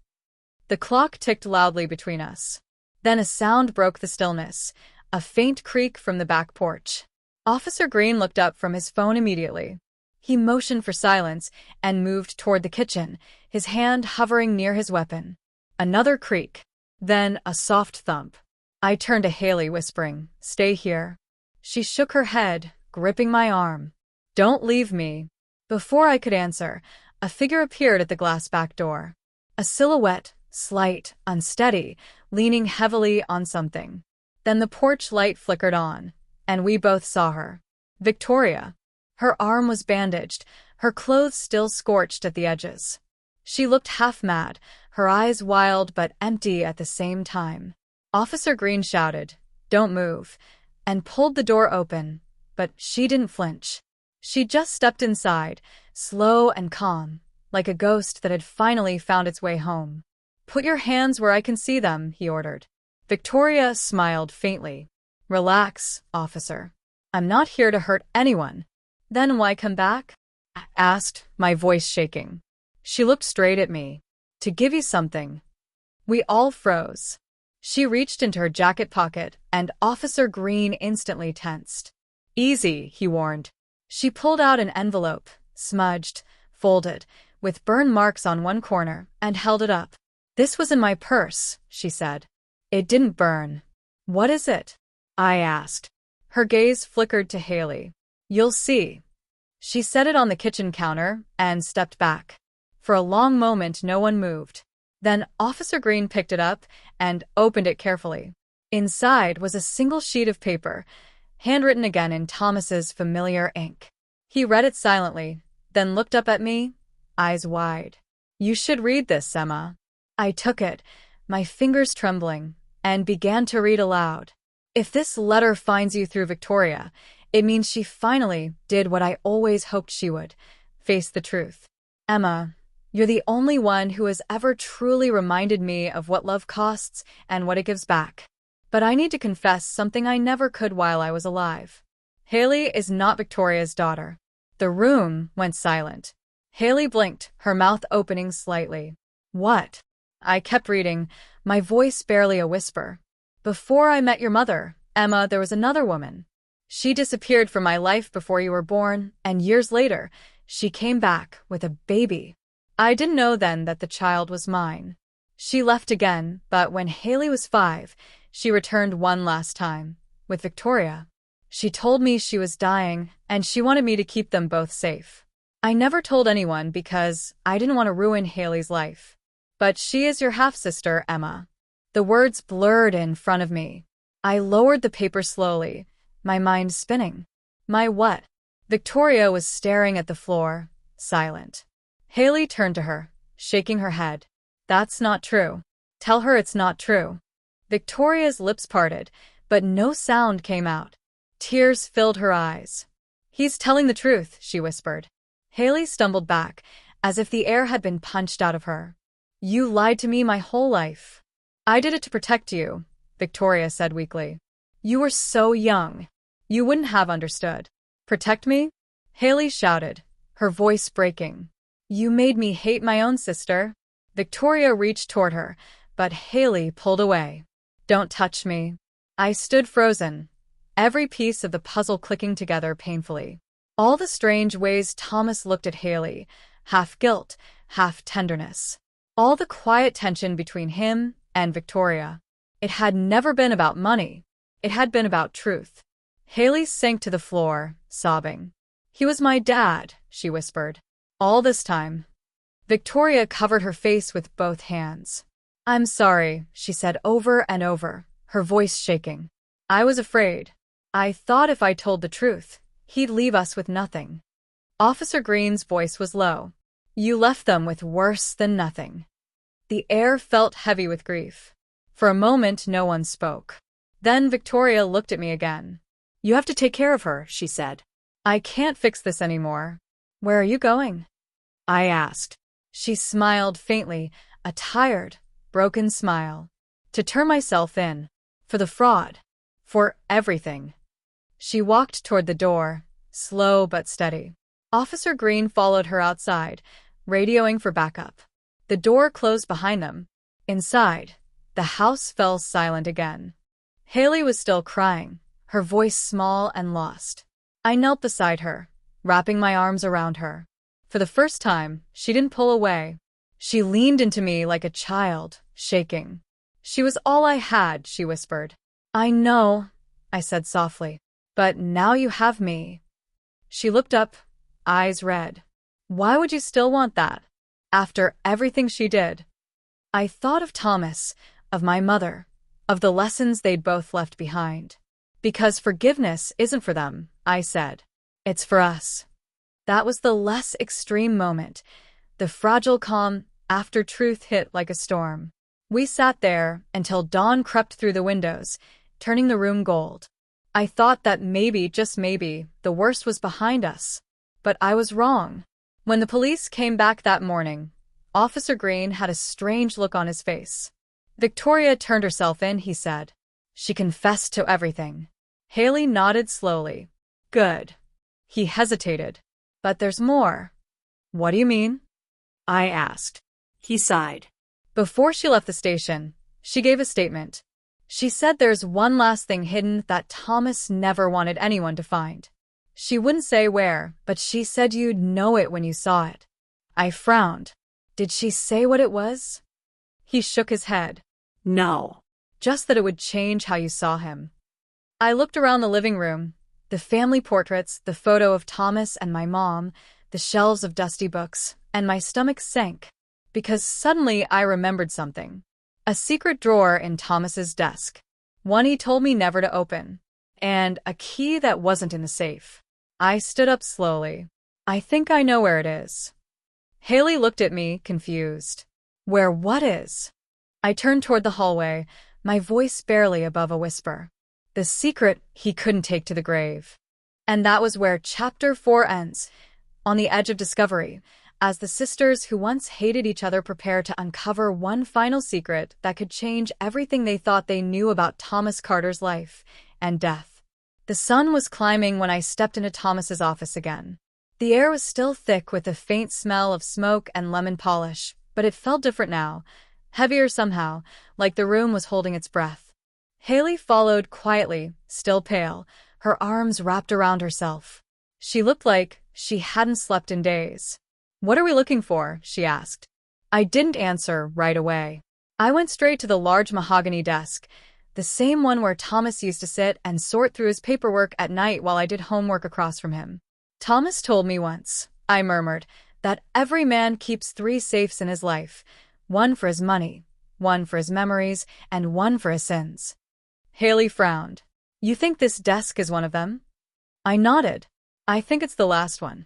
The clock ticked loudly between us. Then a sound broke the stillness, a faint creak from the back porch. Officer Green looked up from his phone immediately. He motioned for silence and moved toward the kitchen, his hand hovering near his weapon. Another creak, then a soft thump. I turned to Haley, whispering, "Stay here." She shook her head, gripping my arm. "Don't leave me." Before I could answer, a figure appeared at the glass back door. A silhouette, slight, unsteady, leaning heavily on something. Then the porch light flickered on, and we both saw her. Victoria. Her arm was bandaged, her clothes still scorched at the edges. She looked half mad, her eyes wild but empty at the same time. Officer Green shouted, "Don't move," and pulled the door open, but she didn't flinch. She just stepped inside, slow and calm, like a ghost that had finally found its way home. "Put your hands where I can see them," he ordered. Victoria smiled faintly. "Relax, officer. I'm not here to hurt anyone." "Then why come back?" I asked, my voice shaking. She looked straight at me. "To give you something." We all froze. She reached into her jacket pocket, and Officer Green instantly tensed. "Easy," he warned. She pulled out an envelope, smudged, folded, with burn marks on one corner, and held it up. "This was in my purse," she said. "It didn't burn." What is it? I asked. Her gaze flickered to Haley. You'll see. She set it on the kitchen counter and stepped back. For a long moment, no one moved. Then Officer Green picked it up and opened it carefully. Inside was a single sheet of paper, handwritten again in Thomas's familiar ink. He read it silently, then looked up at me, eyes wide. You should read this, Emma. I took it, my fingers trembling, and began to read aloud. If this letter finds you through Victoria, it means she finally did what I always hoped she would, face the truth. Emma, you're the only one who has ever truly reminded me of what love costs and what it gives back. But I need to confess something I never could while I was alive. Haley is not Victoria's daughter. The room went silent. Haley blinked, her mouth opening slightly. What? I kept reading, my voice barely a whisper. Before I met your mother, Emma, there was another woman. She disappeared from my life before you were born, and years later, she came back with a baby. I didn't know then that the child was mine. She left again, but when Haley was 5, she returned one last time, with Victoria. She told me she was dying, and she wanted me to keep them both safe. I never told anyone because I didn't want to ruin Haley's life. But she is your half-sister, Emma. The words blurred in front of me. I lowered the paper slowly, my mind spinning. My what? Victoria was staring at the floor, silent. Haley turned to her, shaking her head. That's not true. Tell her it's not true. Victoria's lips parted, but no sound came out. Tears filled her eyes. He's telling the truth, she whispered. Haley stumbled back, as if the air had been punched out of her. You lied to me my whole life. I did it to protect you, Victoria said weakly. You were so young. You wouldn't have understood. Protect me? Haley shouted, her voice breaking. You made me hate my own sister. Victoria reached toward her, but Haley pulled away. Don't touch me. I stood frozen, every piece of the puzzle clicking together painfully. All the strange ways Thomas looked at Haley, half guilt, half tenderness. All the quiet tension between him and Victoria. It had never been about money. It had been about truth. Haley sank to the floor, sobbing. He was my dad, she whispered. All this time. Victoria covered her face with both hands. I'm sorry, she said over and over, her voice shaking. I was afraid. I thought if I told the truth, he'd leave us with nothing. Officer Green's voice was low. You left them with worse than nothing. The air felt heavy with grief. For a moment, no one spoke. Then Victoria looked at me again. You have to take care of her, she said. I can't fix this anymore. Where are you going? I asked. She smiled faintly, a tired, broken smile. To turn myself in. For the fraud. For everything. She walked toward the door, slow but steady. Officer Green followed her outside, radioing for backup. The door closed behind them. Inside, the house fell silent again. Haley was still crying, her voice small and lost. I knelt beside her, wrapping my arms around her. For the first time, she didn't pull away. She leaned into me like a child, shaking. She was all I had, she whispered. I know, I said softly. But now you have me. She looked up, eyes red. Why would you still want that? After everything she did. I thought of Thomas, of my mother, of the lessons they'd both left behind. Because forgiveness isn't for them, I said. It's for us. That was the less extreme moment, the fragile calm after truth hit like a storm. We sat there until dawn crept through the windows, turning the room gold. I thought that maybe, just maybe, the worst was behind us. But I was wrong. When the police came back that morning, Officer Green had a strange look on his face. Victoria turned herself in, he said. She confessed to everything. Haley nodded slowly. Good. He hesitated. But there's more. What do you mean? I asked. He sighed. Before she left the station, she gave a statement. She said there's one last thing hidden that Thomas never wanted anyone to find. She wouldn't say where, but she said you'd know it when you saw it. I frowned. Did she say what it was? He shook his head. No. just that it would change how you saw him. I looked around the living room, the family portraits, the photo of Thomas and my mom, the shelves of dusty books, and my stomach sank, because suddenly I remembered something. A secret drawer in Thomas's desk. One he told me never to open. And a key that wasn't in the safe. I stood up slowly. I think I know where it is. Haley looked at me, confused. Where what is? I turned toward the hallway, my voice barely above a whisper. The secret he couldn't take to the grave. And that was where Chapter 4 ends, on the edge of discovery, as the sisters who once hated each other prepare to uncover one final secret that could change everything they thought they knew about Thomas Carter's life and death. The sun was climbing when I stepped into Thomas's office again. The air was still thick with a faint smell of smoke and lemon polish, but it felt different now, heavier somehow, like the room was holding its breath. Haley followed quietly, still pale, her arms wrapped around herself. She looked like she hadn't slept in days. "What are we looking for?" she asked. I didn't answer right away. I went straight to the large mahogany desk, the same one where Thomas used to sit and sort through his paperwork at night while I did homework across from him. "Thomas told me once," I murmured, "that every man keeps 3 safes in his life, one for his money, one for his memories, and one for his sins." Haley frowned. "You think this desk is one of them?" I nodded. "I think it's the last one."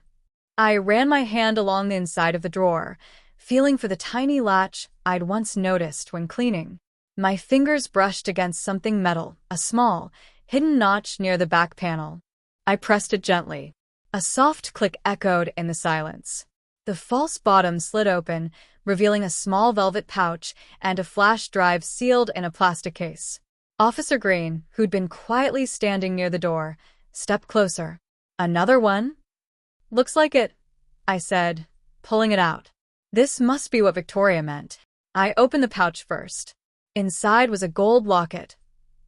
I ran my hand along the inside of the drawer, feeling for the tiny latch I'd once noticed when cleaning. My fingers brushed against something metal, a small, hidden notch near the back panel. I pressed it gently. A soft click echoed in the silence. The false bottom slid open, revealing a small velvet pouch and a flash drive sealed in a plastic case. Officer Green, who'd been quietly standing near the door, stepped closer. "Another one?" "Looks like it," I said, pulling it out. This must be what Victoria meant. I opened the pouch first. Inside was a gold locket.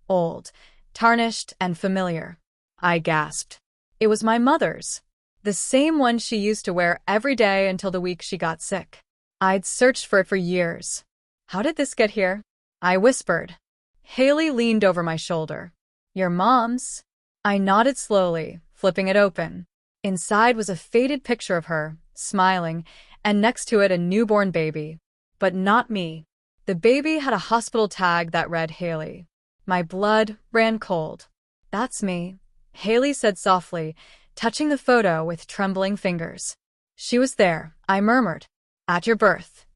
Old, tarnished, and familiar. I gasped. It was my mother's. The same one she used to wear every day until the week she got sick. I'd searched for it for years. "How did this get here?" I whispered. Haley leaned over my shoulder. "Your mom's." I nodded slowly, flipping it open. Inside was a faded picture of her, smiling, and next to it a newborn baby. But not me. The baby had a hospital tag that read Haley. My blood ran cold. "That's me," Haley said softly, touching the photo with trembling fingers. "She was there," I murmured. "At your birth."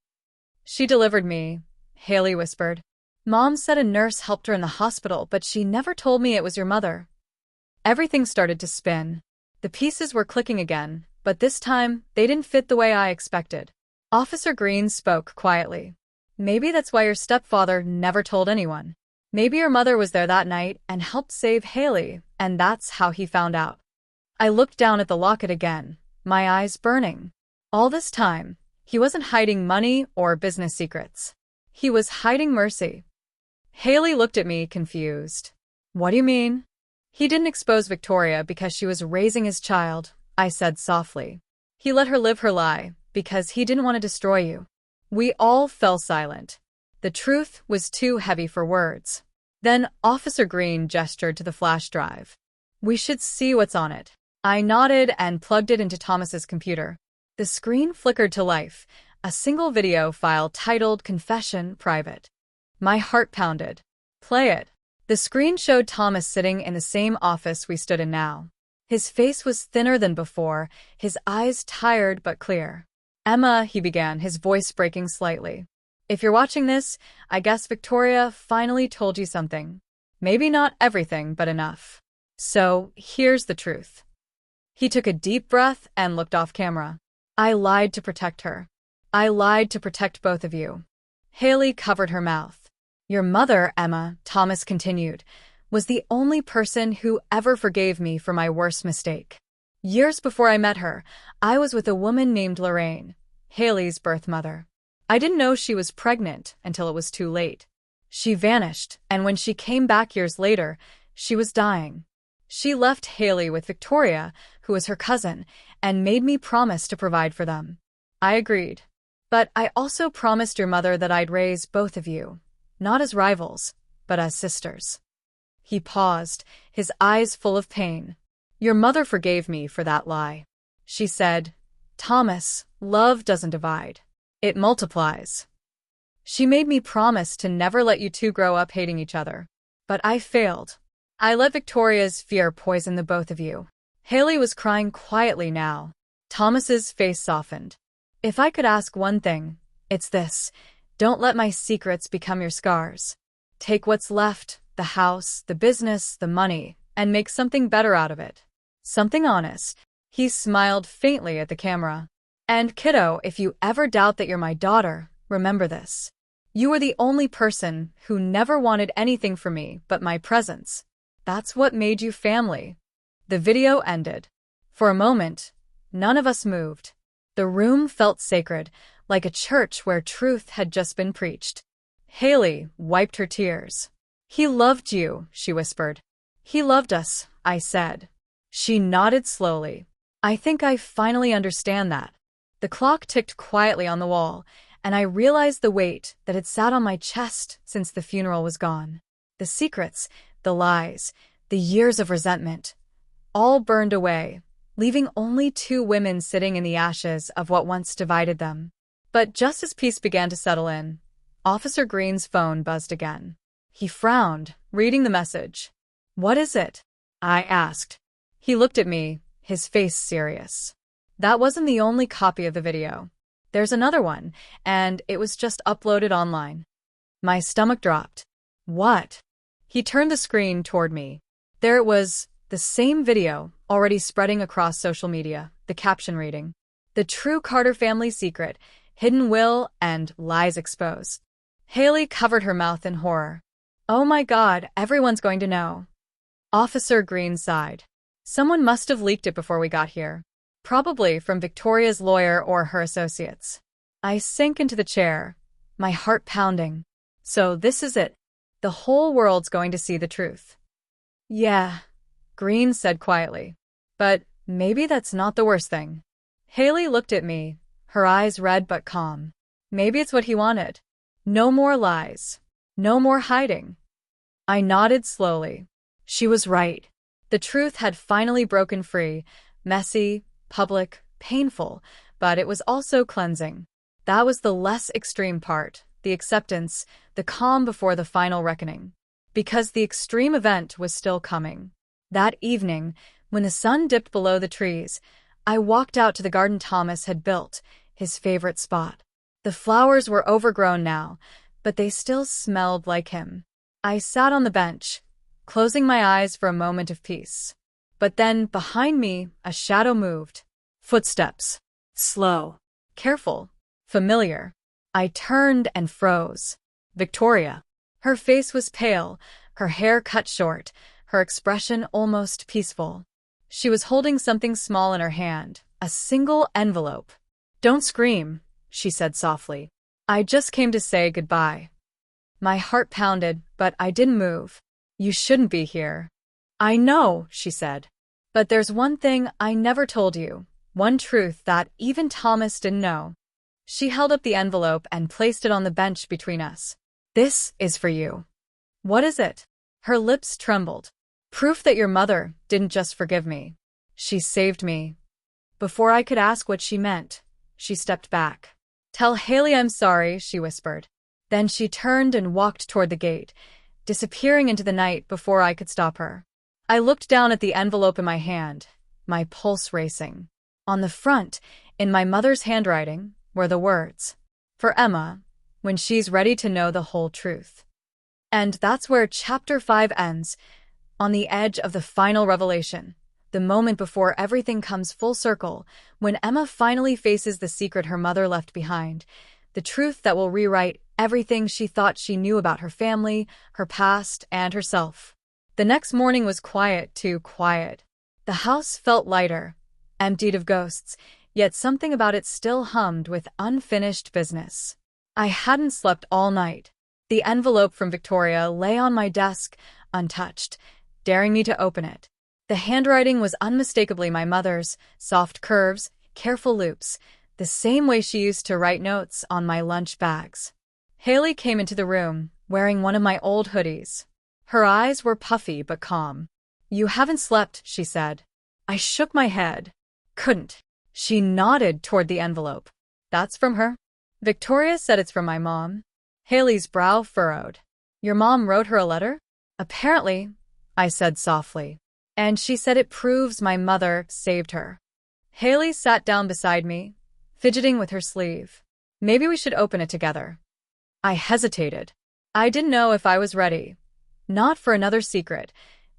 "She delivered me," Haley whispered. "Mom said a nurse helped her in the hospital, but she never told me it was your mother." Everything started to spin. The pieces were clicking again, but this time they didn't fit the way I expected. Officer Green spoke quietly. "Maybe that's why your stepfather never told anyone. Maybe your mother was there that night and helped save Haley, and that's how he found out." I looked down at the locket again, my eyes burning. All this time, he wasn't hiding money or business secrets. He was hiding mercy. Haley looked at me, confused. "What do you mean?" "He didn't expose Victoria because she was raising his child," I said softly. "He let her live her lie because he didn't want to destroy you." We all fell silent. The truth was too heavy for words. Then Officer Green gestured to the flash drive. "We should see what's on it." I nodded and plugged it into Thomas's computer. The screen flickered to life, a single video file titled Confession Private. My heart pounded. "Play it." The screen showed Thomas sitting in the same office we stood in now. His face was thinner than before, his eyes tired but clear. "Emma," he began, his voice breaking slightly. "If you're watching this, I guess Victoria finally told you something. Maybe not everything, but enough. So, here's the truth." He took a deep breath and looked off camera. "I lied to protect her. I lied to protect both of you." Haley covered her mouth. "Your mother, Emma," Thomas continued, "was the only person who ever forgave me for my worst mistake. Years before I met her, I was with a woman named Lorraine, Haley's birth mother. I didn't know she was pregnant until it was too late. She vanished, and when she came back years later, she was dying. She left Haley with Victoria, who was her cousin, and made me promise to provide for them. I agreed. But I also promised your mother that I'd raise both of you, not as rivals, but as sisters. He paused, his eyes full of pain. Your mother forgave me for that lie. She said, Thomas, love doesn't divide. It multiplies. She made me promise to never let you two grow up hating each other. But I failed. I let Victoria's fear poison the both of you. Haley was crying quietly now. Thomas's face softened. If I could ask one thing, it's this. Don't let my secrets become your scars. Take what's left, the house, the business, the money, and make something better out of it. Something honest. He smiled faintly at the camera. And kiddo, if you ever doubt that you're my daughter, remember this. You were the only person who never wanted anything from me but my presence. That's what made you family. The video ended. For a moment, none of us moved. The room felt sacred, like a church where truth had just been preached. Haley wiped her tears. He loved you, she whispered. He loved us, I said. She nodded slowly. I think I finally understand that. The clock ticked quietly on the wall, and I realized the weight that had sat on my chest since the funeral was gone. The secrets, the lies, the years of resentment, all burned away, leaving only two women sitting in the ashes of what once divided them. But just as peace began to settle in, Officer Green's phone buzzed again. He frowned, reading the message. What is it? I asked. He looked at me, his face serious. That wasn't the only copy of the video. There's another one, and it was just uploaded online. My stomach dropped. What? He turned the screen toward me. There it was, the same video, already spreading across social media, the caption reading, The True Carter Family Secret, Hidden Will and Lies Exposed. Haley covered her mouth in horror. Oh my God, everyone's going to know. Officer Green sighed. Someone must have leaked it before we got here. Probably from Victoria's lawyer or her associates. I sank into the chair, my heart pounding. So this is it. The whole world's going to see the truth. Yeah, Green said quietly. But maybe that's not the worst thing. Haley looked at me, her eyes red but calm. Maybe it's what he wanted. No more lies. No more hiding. I nodded slowly. She was right. The truth had finally broken free, messy, public, painful, but it was also cleansing. That was the less extreme part, the acceptance, the calm before the final reckoning. Because the extreme event was still coming. That evening, when the sun dipped below the trees, I walked out to the garden Thomas had built, his favorite spot. The flowers were overgrown now, but they still smelled like him. I sat on the bench, closing my eyes for a moment of peace. But then, behind me, a shadow moved. Footsteps. Slow. Careful. Familiar. I turned and froze. Victoria. Her face was pale, her hair cut short, her expression almost peaceful. She was holding something small in her hand, a single envelope. Don't scream, she said softly. I just came to say goodbye. My heart pounded, but I didn't move. You shouldn't be here. I know, she said. But there's one thing I never told you, one truth that even Thomas didn't know. She held up the envelope and placed it on the bench between us. This is for you. What is it? Her lips trembled. Proof that your mother didn't just forgive me. She saved me. Before I could ask what she meant, she stepped back. Tell Haley I'm sorry, she whispered. Then she turned and walked toward the gate, disappearing into the night before I could stop her. I looked down at the envelope in my hand, my pulse racing. On the front, in my mother's handwriting, were the words, For Emma, when she's ready to know the whole truth. And that's where Chapter 5 ends, on the edge of the final revelation, the moment before everything comes full circle, when Emma finally faces the secret her mother left behind, the truth that will rewrite everything she thought she knew about her family, her past, and herself. The next morning was quiet, too quiet. The house felt lighter, emptied of ghosts, yet something about it still hummed with unfinished business. I hadn't slept all night. The envelope from Victoria lay on my desk, untouched, daring me to open it. The handwriting was unmistakably my mother's, soft curves, careful loops, the same way she used to write notes on my lunch bags. Haley came into the room, wearing one of my old hoodies. Her eyes were puffy but calm. "You haven't slept," she said. I shook my head. "Couldn't." She nodded toward the envelope. "That's from her?" "Victoria said it's from my mom." Haley's brow furrowed. "Your mom wrote her a letter?" "Apparently," I said softly. "And she said it proves my mother saved her." Haley sat down beside me, fidgeting with her sleeve. "Maybe we should open it together." I hesitated. I didn't know if I was ready. Not for another secret,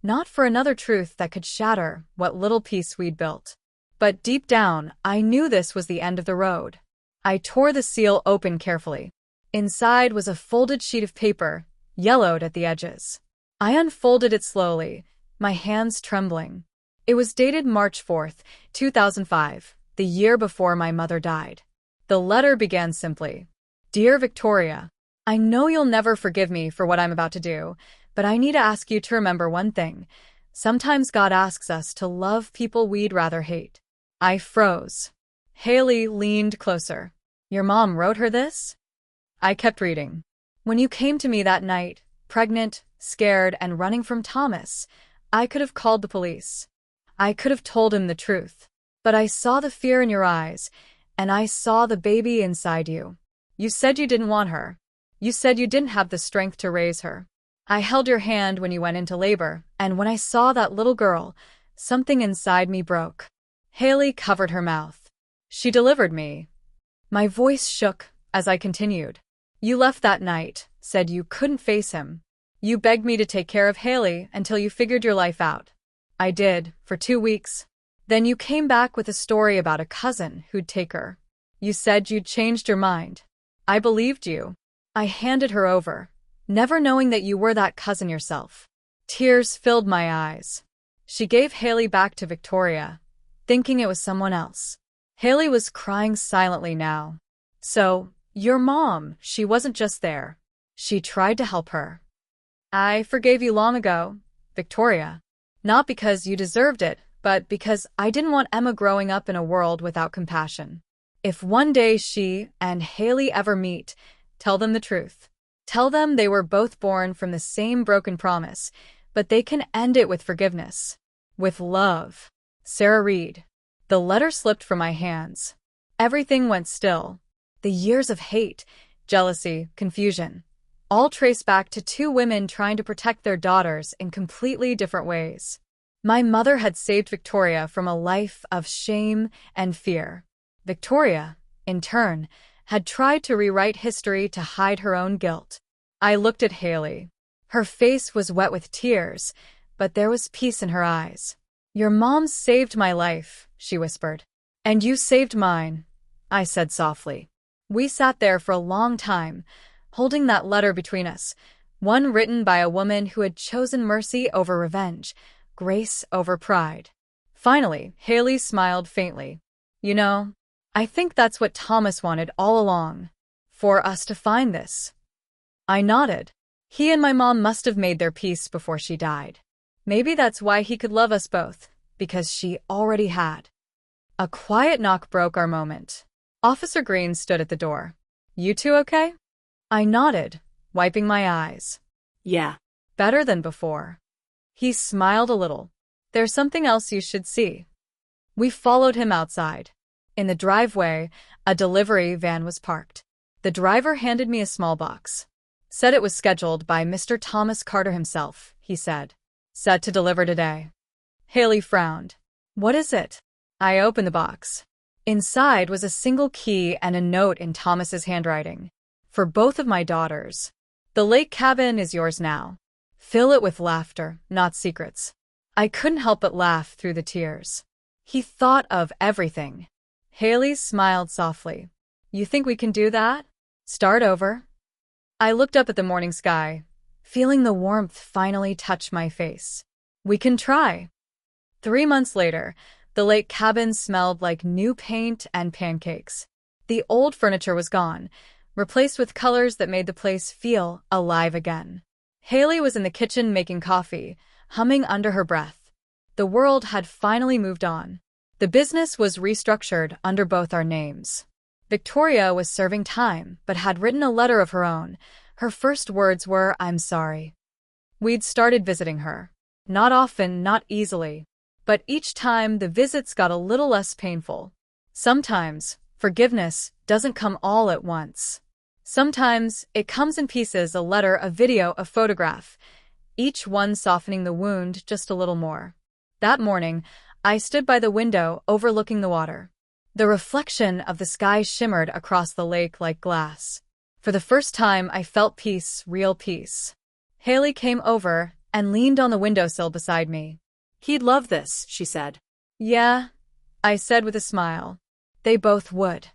not for another truth that could shatter what little peace we'd built. But deep down, I knew this was the end of the road. I tore the seal open carefully. Inside was a folded sheet of paper, yellowed at the edges. I unfolded it slowly, my hands trembling. It was dated March 4th, 2005, the year before my mother died. The letter began simply, "Dear Victoria, I know you'll never forgive me for what I'm about to do, but I need to ask you to remember one thing. Sometimes God asks us to love people we'd rather hate." I froze. Haley leaned closer. "Your mom wrote her this?" I kept reading. "When you came to me that night, pregnant, scared, and running from Thomas, I could have called the police. I could have told him the truth. But I saw the fear in your eyes, and I saw the baby inside you. You said you didn't want her. You said you didn't have the strength to raise her. I held your hand when you went into labor, and when I saw that little girl, something inside me broke." Haley covered her mouth. She delivered me. My voice shook as I continued. "You left that night, said you couldn't face him. You begged me to take care of Haley until you figured your life out. I did, for 2 weeks. Then you came back with a story about a cousin who'd take her. You said you'd changed your mind. I believed you." I handed her over, never knowing that you were that cousin yourself. Tears filled my eyes. She gave Haley back to Victoria, thinking it was someone else. Haley was crying silently now. "So, your mom, she wasn't just there. She tried to help her." "I forgave you long ago, Victoria. Not because you deserved it, but because I didn't want Emma growing up in a world without compassion. If one day she and Haley ever meet, tell them the truth. Tell them they were both born from the same broken promise, but they can end it with forgiveness. With love. Sarah Reed." The letter slipped from my hands. Everything went still. The years of hate, jealousy, confusion, all traced back to 2 women trying to protect their daughters in completely different ways. My mother had saved Victoria from a life of shame and fear. Victoria, in turn, had tried to rewrite history to hide her own guilt. I looked at Haley. Her face was wet with tears, but there was peace in her eyes. "Your mom saved my life," she whispered. "And you saved mine," I said softly. We sat there for a long time, holding that letter between us, one written by a woman who had chosen mercy over revenge, grace over pride. Finally, Haley smiled faintly. "You know, I think that's what Thomas wanted all along. For us to find this." I nodded. He and my mom must have made their peace before she died. Maybe that's why he could love us both, because she already had. A quiet knock broke our moment. Officer Green stood at the door. "You two okay?" I nodded, wiping my eyes. Yeah. "Better than before." He smiled a little. "There's something else you should see." We followed him outside. In the driveway, a delivery van was parked. The driver handed me a small box. "Said it was scheduled by Mr. Thomas Carter himself," he said. "Said to deliver today." Haley frowned. "What is it?" I opened the box. Inside was a single key and a note in Thomas's handwriting. "For both of my daughters. The lake cabin is yours now. Fill it with laughter, not secrets." I couldn't help but laugh through the tears. He thought of everything. Haley smiled softly. "You think we can do that? Start over?" I looked up at the morning sky, feeling the warmth finally touch my face. "We can try." 3 months later, the lake cabin smelled like new paint and pancakes. The old furniture was gone, replaced with colors that made the place feel alive again. Haley was in the kitchen making coffee, humming under her breath. The world had finally moved on. The business was restructured under both our names. Victoria was serving time, but had written a letter of her own. Her first words were, "I'm sorry." We'd started visiting her. Not often, not easily. But each time, the visits got a little less painful. Sometimes, forgiveness doesn't come all at once. Sometimes, it comes in pieces: a letter, a video, a photograph, each one softening the wound just a little more. That morning, I stood by the window overlooking the water. The reflection of the sky shimmered across the lake like glass. For the first time, I felt peace, real peace. Haley came over and leaned on the windowsill beside me. "He'd love this," she said. "Yeah," I said with a smile. They both would.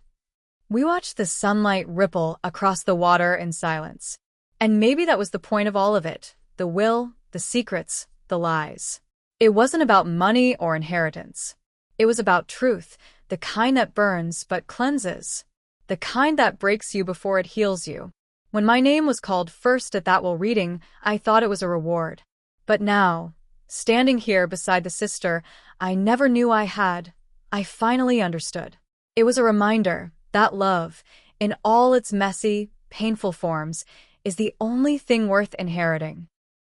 We watched the sunlight ripple across the water in silence. And maybe that was the point of all of it: the will, the secrets, the lies. It wasn't about money or inheritance. It was about truth, the kind that burns but cleanses, the kind that breaks you before it heals you. When my name was called first at that will reading, I thought it was a reward. But now, standing here beside the sister I never knew I had, I finally understood. It was a reminder that love, in all its messy, painful forms, is the only thing worth inheriting.